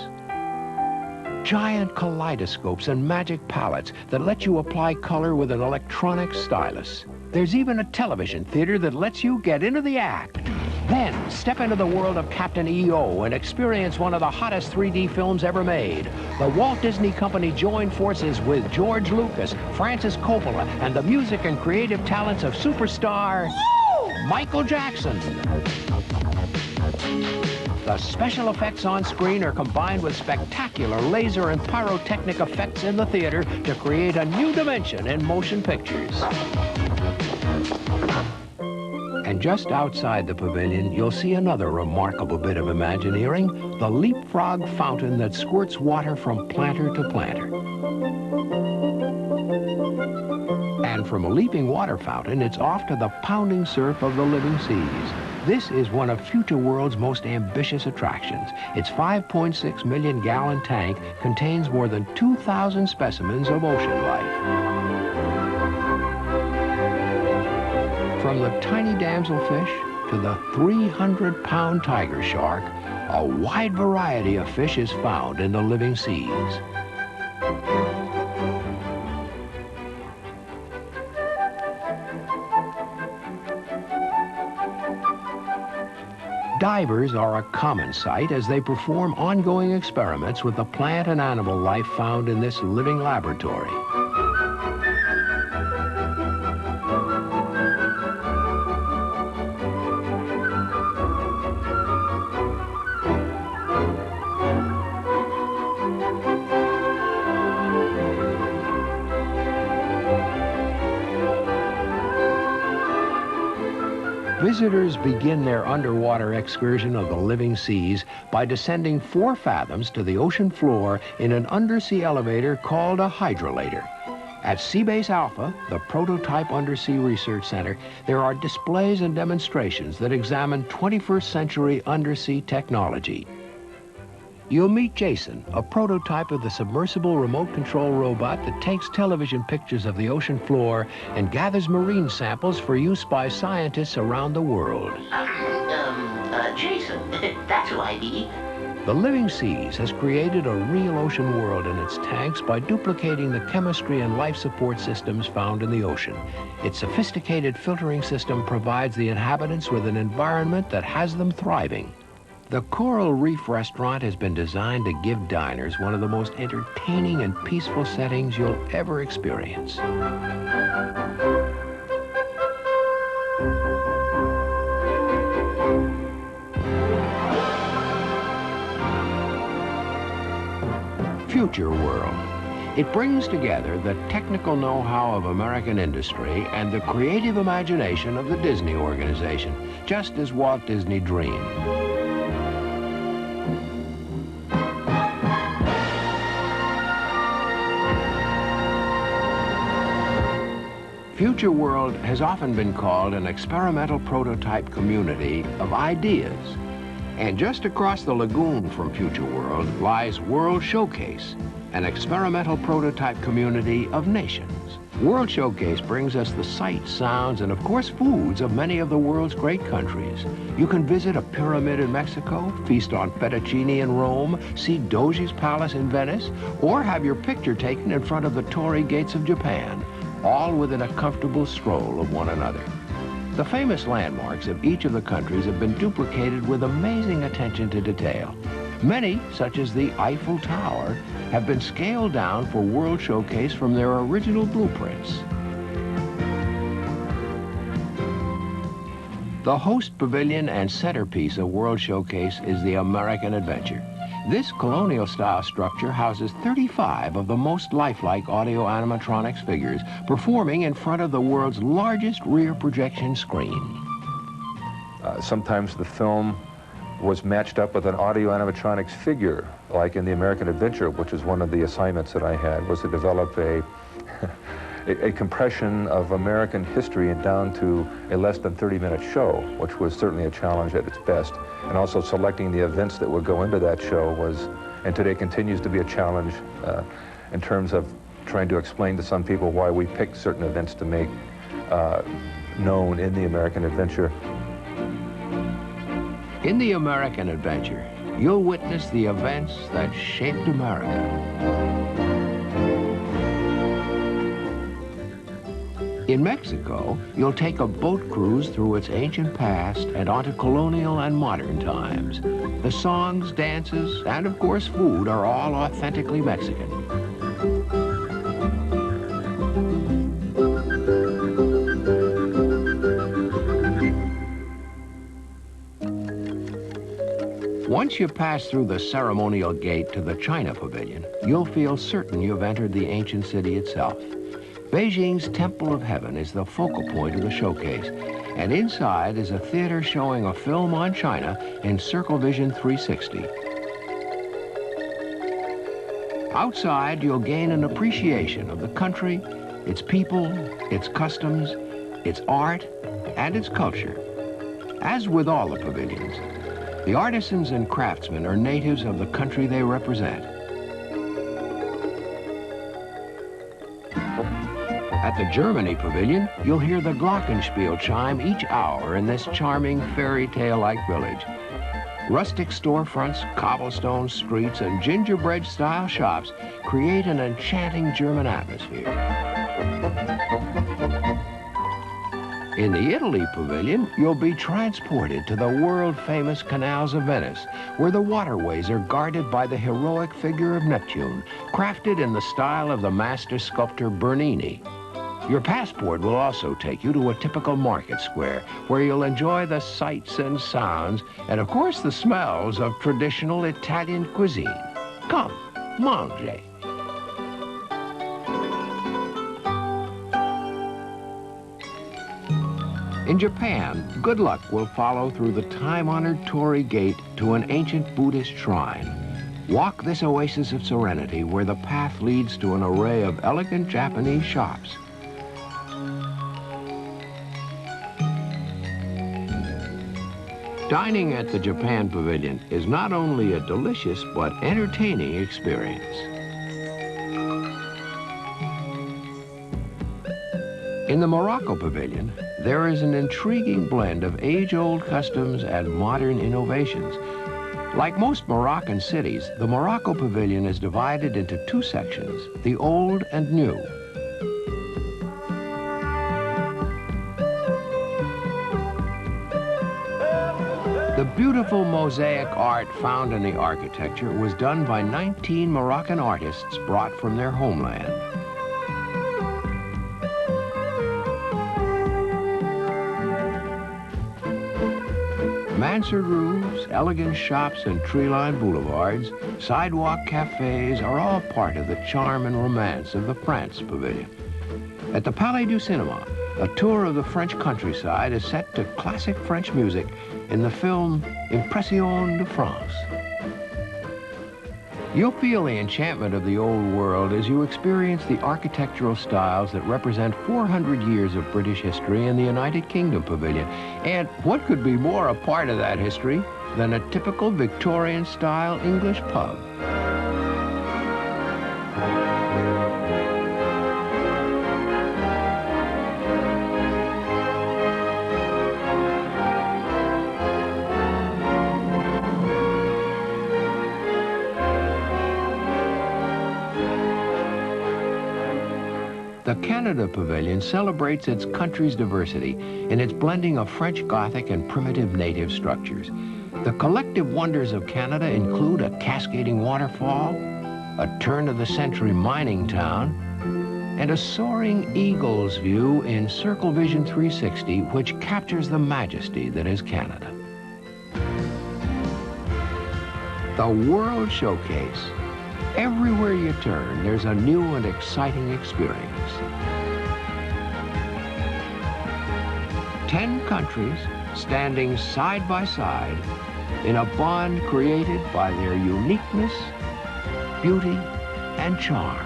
giant kaleidoscopes and magic palettes that let you apply color with an electronic stylus. There's even a television theater that lets you get into the act. Then, step into the world of Captain EO and experience one of the hottest 3D films ever made. The Walt Disney Company joined forces with George Lucas, Francis Coppola, and the music and creative talents of superstar Michael Jackson. The special effects on screen are combined with spectacular laser and pyrotechnic effects in the theater to create a new dimension in motion pictures. And just outside the pavilion, you'll see another remarkable bit of Imagineering, the leapfrog fountain that squirts water from planter to planter. And from a leaping water fountain, it's off to the pounding surf of the living seas. This is one of Future World's most ambitious attractions. Its 5.6 million gallon tank contains more than 2,000 specimens of ocean life. From the tiny damselfish to the 300-pound tiger shark, a wide variety of fish is found in the living seas. Divers are a common sight as they perform ongoing experiments with the plant and animal life found in this living laboratory. Visitors begin their underwater excursion of the living seas by descending 4 fathoms to the ocean floor in an undersea elevator called a hydrolator. At Seabase Alpha, the prototype undersea research center, there are displays and demonstrations that examine 21st century undersea technology. You'll meet Jason, a prototype of the submersible remote control robot that takes television pictures of the ocean floor and gathers marine samples for use by scientists around the world. Jason, that's who I be. The Living Seas has created a real ocean world in its tanks by duplicating the chemistry and life support systems found in the ocean. Its sophisticated filtering system provides the inhabitants with an environment that has them thriving. The Coral Reef restaurant has been designed to give diners one of the most entertaining and peaceful settings you'll ever experience. Future World. It brings together the technical know-how of American industry and the creative imagination of the Disney organization, just as Walt Disney dreamed. Future World has often been called an experimental prototype community of ideas. And just across the lagoon from Future World lies World Showcase, an experimental prototype community of nations. World Showcase brings us the sights, sounds, and of course foods of many of the world's great countries. You can visit a pyramid in Mexico, feast on fettuccine in Rome, see Doge's Palace in Venice, or have your picture taken in front of the Torii Gates of Japan, all within a comfortable stroll of one another. The famous landmarks of each of the countries have been duplicated with amazing attention to detail. Many, such as the Eiffel Tower, have been scaled down for World Showcase from their original blueprints. The host pavilion and centerpiece of World Showcase is the American Adventure. This colonial-style structure houses 35 of the most lifelike audio animatronics figures performing in front of the world's largest rear projection screen. Sometimes the film was matched up with an audio animatronics figure, like in the American Adventure, which is one of the assignments that I had, was to develop a compression of American history and down to a less than 30-minute show, which was certainly a challenge at its best. And also selecting the events that would go into that show was, and today continues to be a challenge in terms of trying to explain to some people why we picked certain events to make known in the American Adventure. In the American Adventure, you'll witness the events that shaped America. In Mexico, you'll take a boat cruise through its ancient past and onto colonial and modern times. The songs, dances, and of course food are all authentically Mexican. Once you pass through the ceremonial gate to the China Pavilion, you'll feel certain you've entered the ancient city itself. Beijing's Temple of Heaven is the focal point of the showcase, and inside is a theater showing a film on China in Circle Vision 360. Outside, you'll gain an appreciation of the country, its people, its customs, its art, and its culture. As with all the pavilions, the artisans and craftsmen are natives of the country they represent. At the Germany Pavilion, you'll hear the Glockenspiel chime each hour in this charming fairy tale-like village. Rustic storefronts, cobblestone streets, and gingerbread-style shops create an enchanting German atmosphere. In the Italy Pavilion, you'll be transported to the world-famous canals of Venice, where the waterways are guarded by the heroic figure of Neptune, crafted in the style of the master sculptor Bernini. Your passport will also take you to a typical market square, where you'll enjoy the sights and sounds, and of course the smells of traditional Italian cuisine. Come, mange. In Japan, good luck will follow through the time-honored Torii Gate to an ancient Buddhist shrine. Walk this oasis of serenity where the path leads to an array of elegant Japanese shops. Dining at the Japan Pavilion is not only a delicious but entertaining experience. In the Morocco Pavilion, there is an intriguing blend of age-old customs and modern innovations. Like most Moroccan cities, the Morocco Pavilion is divided into two sections, the old and new. The beautiful mosaic art found in the architecture was done by 19 Moroccan artists brought from their homeland. Mansard roofs, elegant shops and tree-lined boulevards, sidewalk cafes are all part of the charm and romance of the France Pavilion. At the Palais du Cinéma, a tour of the French countryside is set to classic French music in the film Impression de France. You'll feel the enchantment of the old world as you experience the architectural styles that represent 400 years of British history in the United Kingdom Pavilion. And what could be more a part of that history than a typical Victorian-style English pub? The Canada Pavilion celebrates its country's diversity in its blending of French Gothic and primitive native structures. The collective wonders of Canada include a cascading waterfall, a turn-of-the-century mining town, and a soaring eagle's view in Circle Vision 360, which captures the majesty that is Canada. The World Showcase. Everywhere you turn, there's a new and exciting experience. 10 countries standing side by side in a bond created by their uniqueness, beauty, and charm.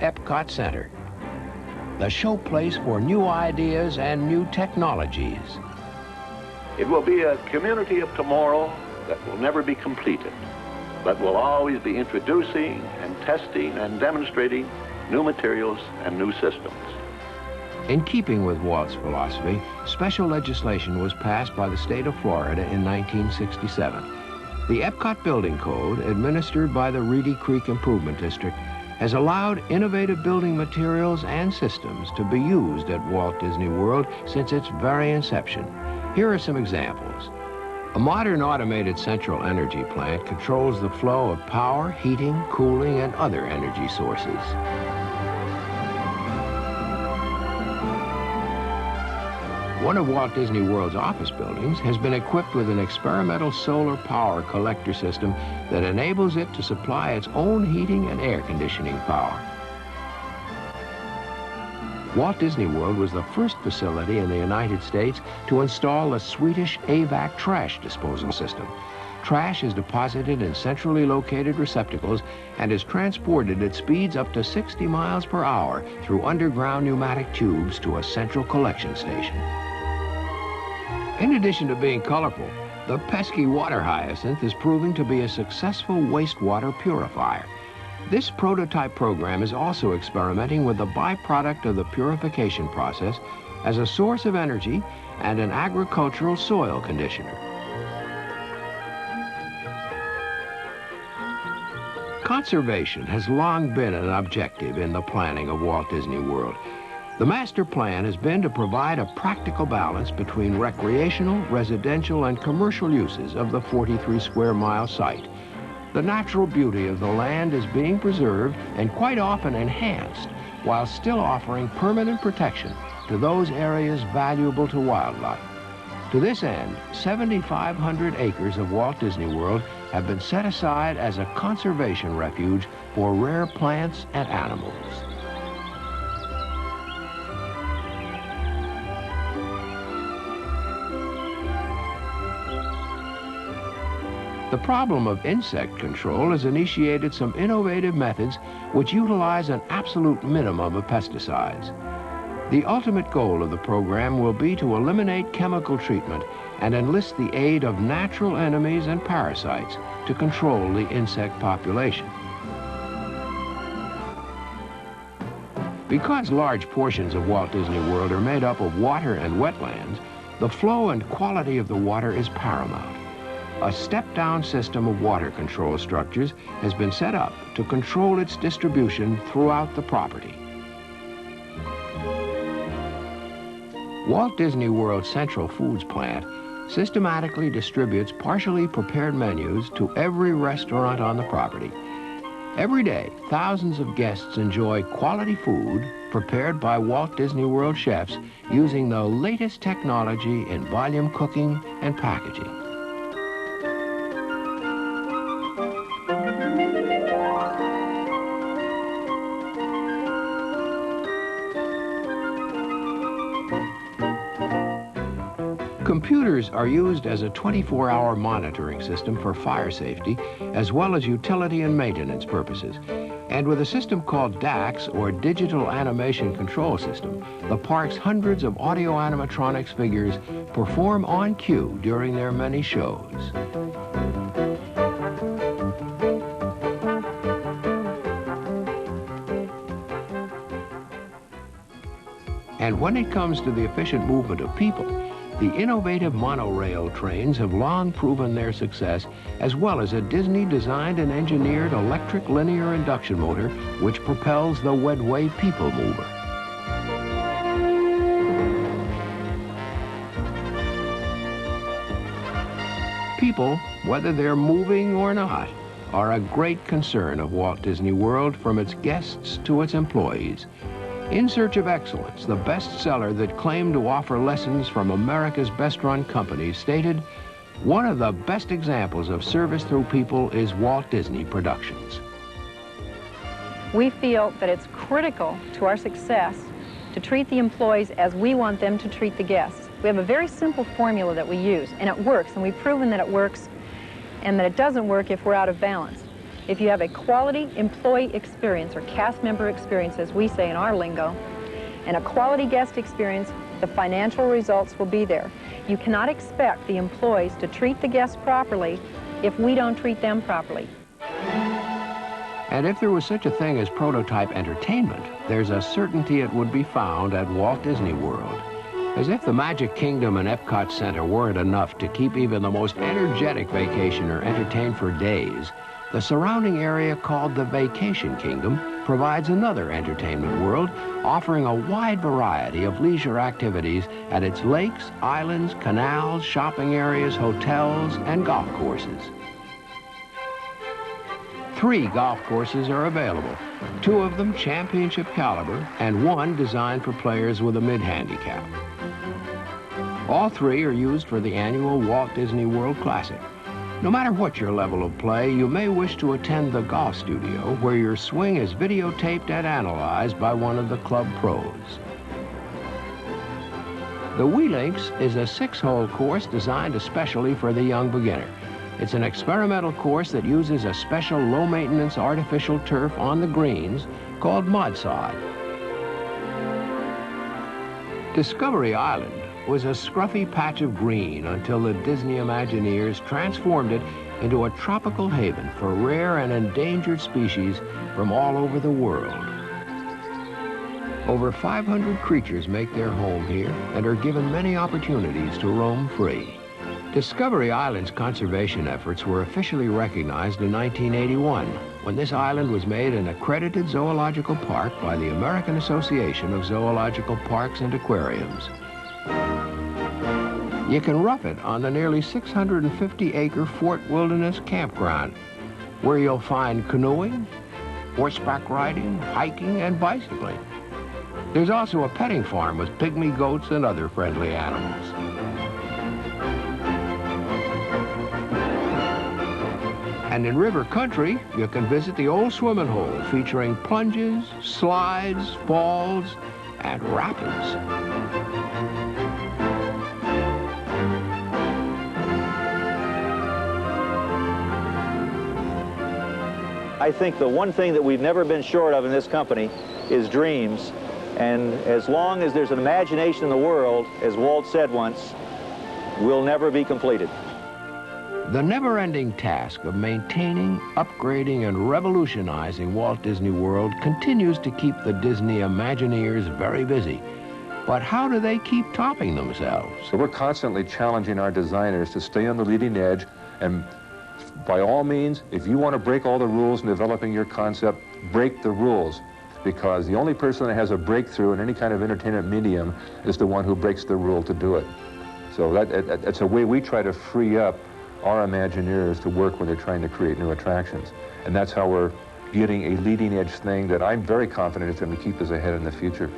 Epcot Center, the showplace for new ideas and new technologies. It will be a community of tomorrow that will never be completed, but will always be introducing and testing and demonstrating new materials and new systems. In keeping with Walt's philosophy, special legislation was passed by the state of Florida in 1967. The Epcot Building Code, administered by the Reedy Creek Improvement District, has allowed innovative building materials and systems to be used at Walt Disney World since its very inception. Here are some examples. A modern automated central energy plant controls the flow of power, heating, cooling, and other energy sources. One of Walt Disney World's office buildings has been equipped with an experimental solar power collector system that enables it to supply its own heating and air conditioning power. Walt Disney World was the first facility in the United States to install a Swedish AVAC trash disposal system. Trash is deposited in centrally located receptacles and is transported at speeds up to 60 miles per hour through underground pneumatic tubes to a central collection station. In addition to being colorful, the pesky water hyacinth is proving to be a successful wastewater purifier. This prototype program is also experimenting with the byproduct of the purification process as a source of energy and an agricultural soil conditioner. Conservation has long been an objective in the planning of Walt Disney World. The master plan has been to provide a practical balance between recreational, residential, and commercial uses of the 43-square-mile site. The natural beauty of the land is being preserved and quite often enhanced, while still offering permanent protection to those areas valuable to wildlife. To this end, 7,500 acres of Walt Disney World have been set aside as a conservation refuge for rare plants and animals. The problem of insect control has initiated some innovative methods which utilize an absolute minimum of pesticides. The ultimate goal of the program will be to eliminate chemical treatment and enlist the aid of natural enemies and parasites to control the insect population. Because large portions of Walt Disney World are made up of water and wetlands, the flow and quality of the water is paramount. A step-down system of water control structures has been set up to control its distribution throughout the property. Walt Disney World's Central Foods Plant systematically distributes partially prepared menus to every restaurant on the property. Every day, thousands of guests enjoy quality food prepared by Walt Disney World chefs using the latest technology in volume cooking and packaging. Computers are used as a 24-hour monitoring system for fire safety, as well as utility and maintenance purposes. And with a system called DAX, or Digital Animation Control System, the park's hundreds of audio animatronics figures perform on cue during their many shows. And when it comes to the efficient movement of people, the innovative monorail trains have long proven their success, as well as a Disney-designed and engineered electric linear induction motor which propels the Wedway People Mover. People, whether they're moving or not, are a great concern of Walt Disney World, from its guests to its employees. In Search of Excellence, the bestseller that claimed to offer lessons from America's best-run companies, stated, "One of the best examples of service through people is Walt Disney Productions." We feel that it's critical to our success to treat the employees as we want them to treat the guests. We have a very simple formula that we use, and it works, and we've proven that it works and that it doesn't work if we're out of balance. If you have a quality employee experience, or cast member experience as we say in our lingo, and a quality guest experience, the financial results will be there. You cannot expect the employees to treat the guests properly if we don't treat them properly. And if there was such a thing as prototype entertainment, there's a certainty it would be found at Walt Disney World. As if the Magic Kingdom and Epcot Center weren't enough to keep even the most energetic vacationer entertained for days, the surrounding area, called the Vacation Kingdom, provides another entertainment world, offering a wide variety of leisure activities at its lakes, islands, canals, shopping areas, hotels, and golf courses. 3 golf courses are available, 2 of them championship caliber, and 1 designed for players with a mid-handicap. All 3 are used for the annual Walt Disney World Classic. No matter what your level of play, you may wish to attend the golf studio, where your swing is videotaped and analyzed by one of the club pros. The Wee Links is a 6-hole course designed especially for the young beginner. It's an experimental course that uses a special low-maintenance artificial turf on the greens called mud sod. Discovery Island was a scruffy patch of green until the Disney Imagineers transformed it into a tropical haven for rare and endangered species from all over the world. Over 500 creatures make their home here and are given many opportunities to roam free. Discovery Island's conservation efforts were officially recognized in 1981, when this island was made an accredited zoological park by the American Association of Zoological Parks and Aquariums. You can rough it on the nearly 650-acre Fort Wilderness campground, where you'll find canoeing, horseback riding, hiking, and bicycling. There's also a petting farm with pygmy goats and other friendly animals. And in river country, you can visit the old swimming hole, featuring plunges, slides, falls, and rapids. I think the one thing that we've never been short of in this company is dreams. And as long as there's an imagination in the world, as Walt said once, will never be completed. The never-ending task of maintaining, upgrading, and revolutionizing Walt Disney World continues to keep the Disney Imagineers very busy. But how do they keep topping themselves? So we're constantly challenging our designers to stay on the leading edge, and by all means, if you want to break all the rules in developing your concept, break the rules. Because the only person that has a breakthrough in any kind of entertainment medium is the one who breaks the rule to do it. So that's a way we try to free up our Imagineers to work when they're trying to create new attractions. And that's how we're getting a leading edge thing that I'm very confident is going to keep us ahead in the future.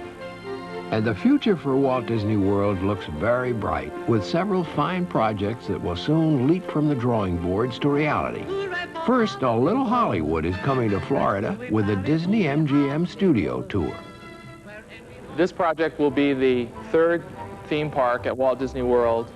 And the future for Walt Disney World looks very bright, with several fine projects that will soon leap from the drawing boards to reality. First, a little Hollywood is coming to Florida with the Disney MGM Studio Tour. This project will be the third theme park at Walt Disney World.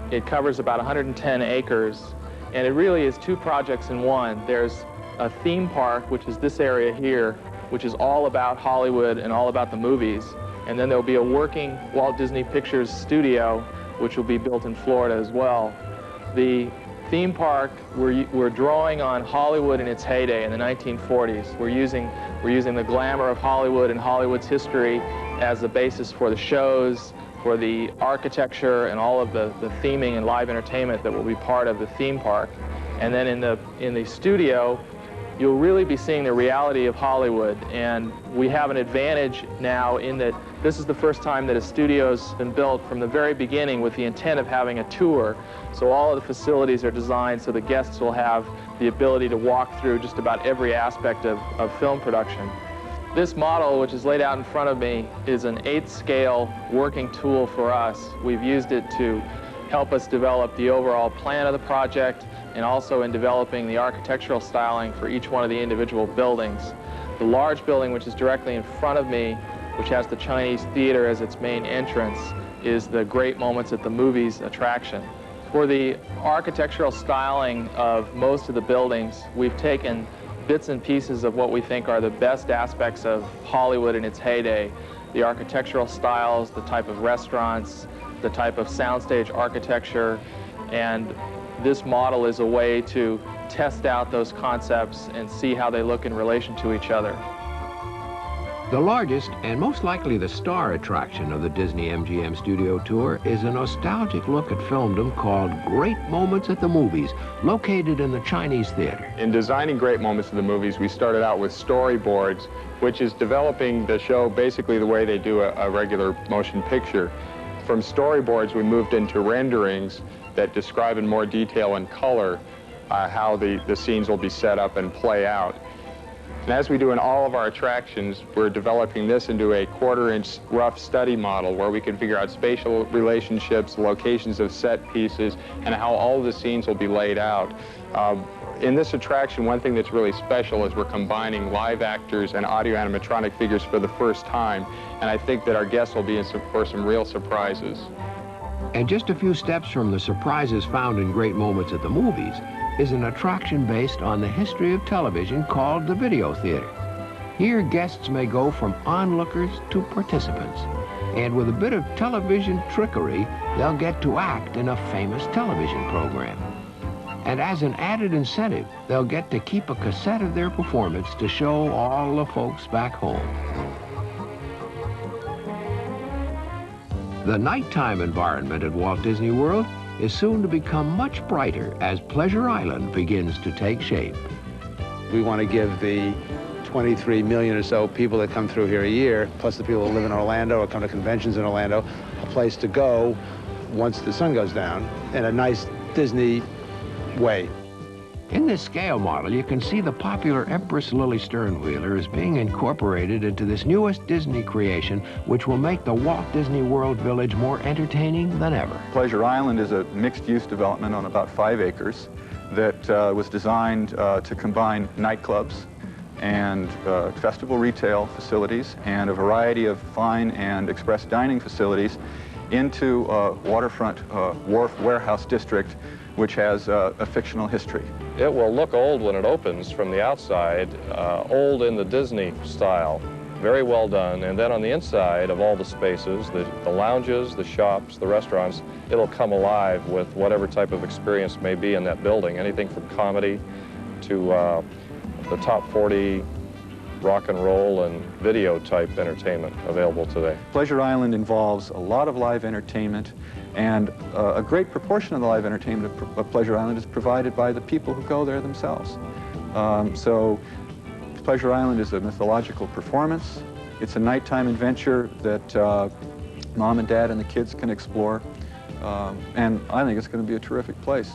It covers about 110 acres, and it really is two projects in one. There's a theme park, which is this area here, which is all about Hollywood and all about the movies. And then there'll be a working Walt Disney Pictures studio, which will be built in Florida as well. The theme park, we're drawing on Hollywood in its heyday in the 1940s. We're using the glamour of Hollywood and Hollywood's history as the basis for the shows, for the architecture, and all of the theming and live entertainment that will be part of the theme park. And then in the studio, you'll really be seeing the reality of Hollywood. And we have an advantage now in that this is the first time that a studio's been built from the very beginning with the intent of having a tour. So all of the facilities are designed so the guests will have the ability to walk through just about every aspect of film production. This model, which is laid out in front of me, is an 8th scale working tool for us. We've used it to help us develop the overall plan of the project, and also in developing the architectural styling for each one of the individual buildings. The large building, which is directly in front of me, which has the Chinese Theater as its main entrance, is the Great Moments at the Movies attraction. For the architectural styling of most of the buildings, we've taken bits and pieces of what we think are the best aspects of Hollywood in its heyday. The architectural styles, the type of restaurants, the type of soundstage architecture, and this model is a way to test out those concepts and see how they look in relation to each other. The largest and most likely the star attraction of the Disney MGM Studio Tour is a nostalgic look at filmdom called Great Moments at the Movies, located in the Chinese Theater. In designing Great Moments at the Movies, we started out with storyboards, which is developing the show basically the way they do a regular motion picture. From storyboards, we moved into renderings that describe in more detail and color how the scenes will be set up and play out. And as we do in all of our attractions, we're developing this into a 1/4-inch rough study model where we can figure out spatial relationships, locations of set pieces, and how all of the scenes will be laid out. In this attraction, one thing that's really special is we're combining live actors and audio animatronic figures for the first time, and I think that our guests will be in for some real surprises. And just a few steps from the surprises found in Great Moments at the Movies is an attraction based on the history of television called the Video Theater. Here, guests may go from onlookers to participants. And with a bit of television trickery, they'll get to act in a famous television program. And as an added incentive, they'll get to keep a cassette of their performance to show all the folks back home. The nighttime environment at Walt Disney World is soon to become much brighter as Pleasure Island begins to take shape. We want to give the 23 million or so people that come through here a year, plus the people who live in Orlando or come to conventions in Orlando, a place to go once the sun goes down in a nice Disney way. In this scale model, you can see the popular Empress Lily Sternwheeler is being incorporated into this newest Disney creation, which will make the Walt Disney World Village more entertaining than ever. Pleasure Island is a mixed-use development on about 5 acres that was designed to combine nightclubs and festival retail facilities and a variety of fine and express dining facilities into a waterfront wharf warehouse district which has a fictional history. It will look old when it opens from the outside, old in the Disney style, very well done. And then on the inside of all the spaces, the lounges, the shops, the restaurants, it'll come alive with whatever type of experience may be in that building, anything from comedy to the top 40 rock and roll and video type entertainment available today. Pleasure Island involves a lot of live entertainment, and a great proportion of the live entertainment of Pleasure Island is provided by the people who go there themselves. So Pleasure Island is a mythological performance. It's a nighttime adventure that Mom and Dad and the kids can explore, and I think it's going to be a terrific place.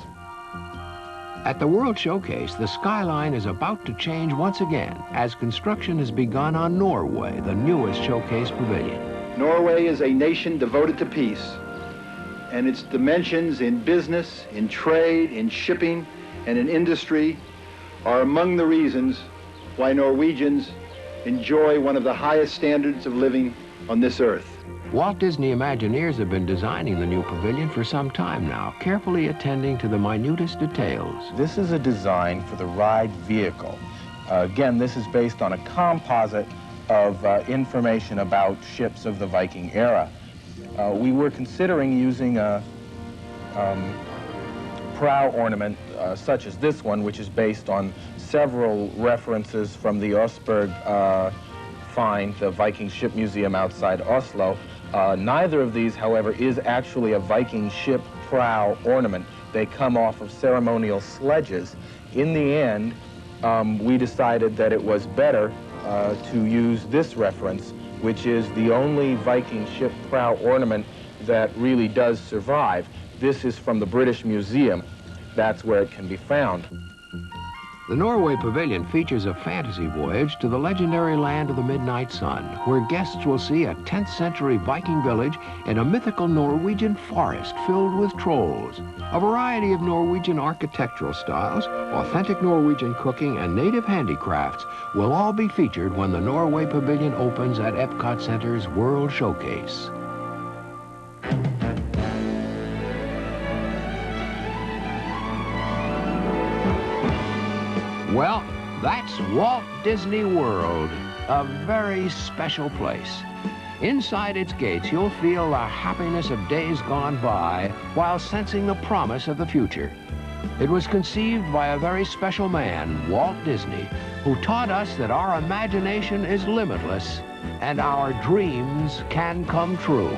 At the World Showcase, the skyline is about to change once again as construction has begun on Norway, the newest showcase pavilion. Norway is a nation devoted to peace, and its dimensions in business, in trade, in shipping, and in industry are among the reasons why Norwegians enjoy one of the highest standards of living on this earth. Walt Disney Imagineers have been designing the new pavilion for some time now, carefully attending to the minutest details. This is a design for the ride vehicle. Again, this is based on a composite of information about ships of the Viking era. We were considering using a prow ornament such as this one, which is based on several references from the Osberg find, the Viking ship museum outside Oslo. Neither of these, however, is actually a Viking ship prow ornament. They come off of ceremonial sledges. In the end, we decided that it was better to use this reference, which is the only Viking ship prow ornament that really does survive. This is from the British Museum. That's where it can be found. The Norway Pavilion features a fantasy voyage to the legendary land of the Midnight Sun, where guests will see a 10th century Viking village and a mythical Norwegian forest filled with trolls. A variety of Norwegian architectural styles, authentic Norwegian cooking, and native handicrafts will all be featured when the Norway Pavilion opens at Epcot Center's World Showcase. Well, that's Walt Disney World, a very special place. Inside its gates, you'll feel the happiness of days gone by while sensing the promise of the future. It was conceived by a very special man, Walt Disney, who taught us that our imagination is limitless and our dreams can come true.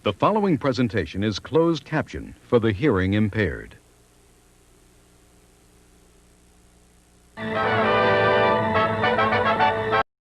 The following presentation is closed caption for the hearing impaired.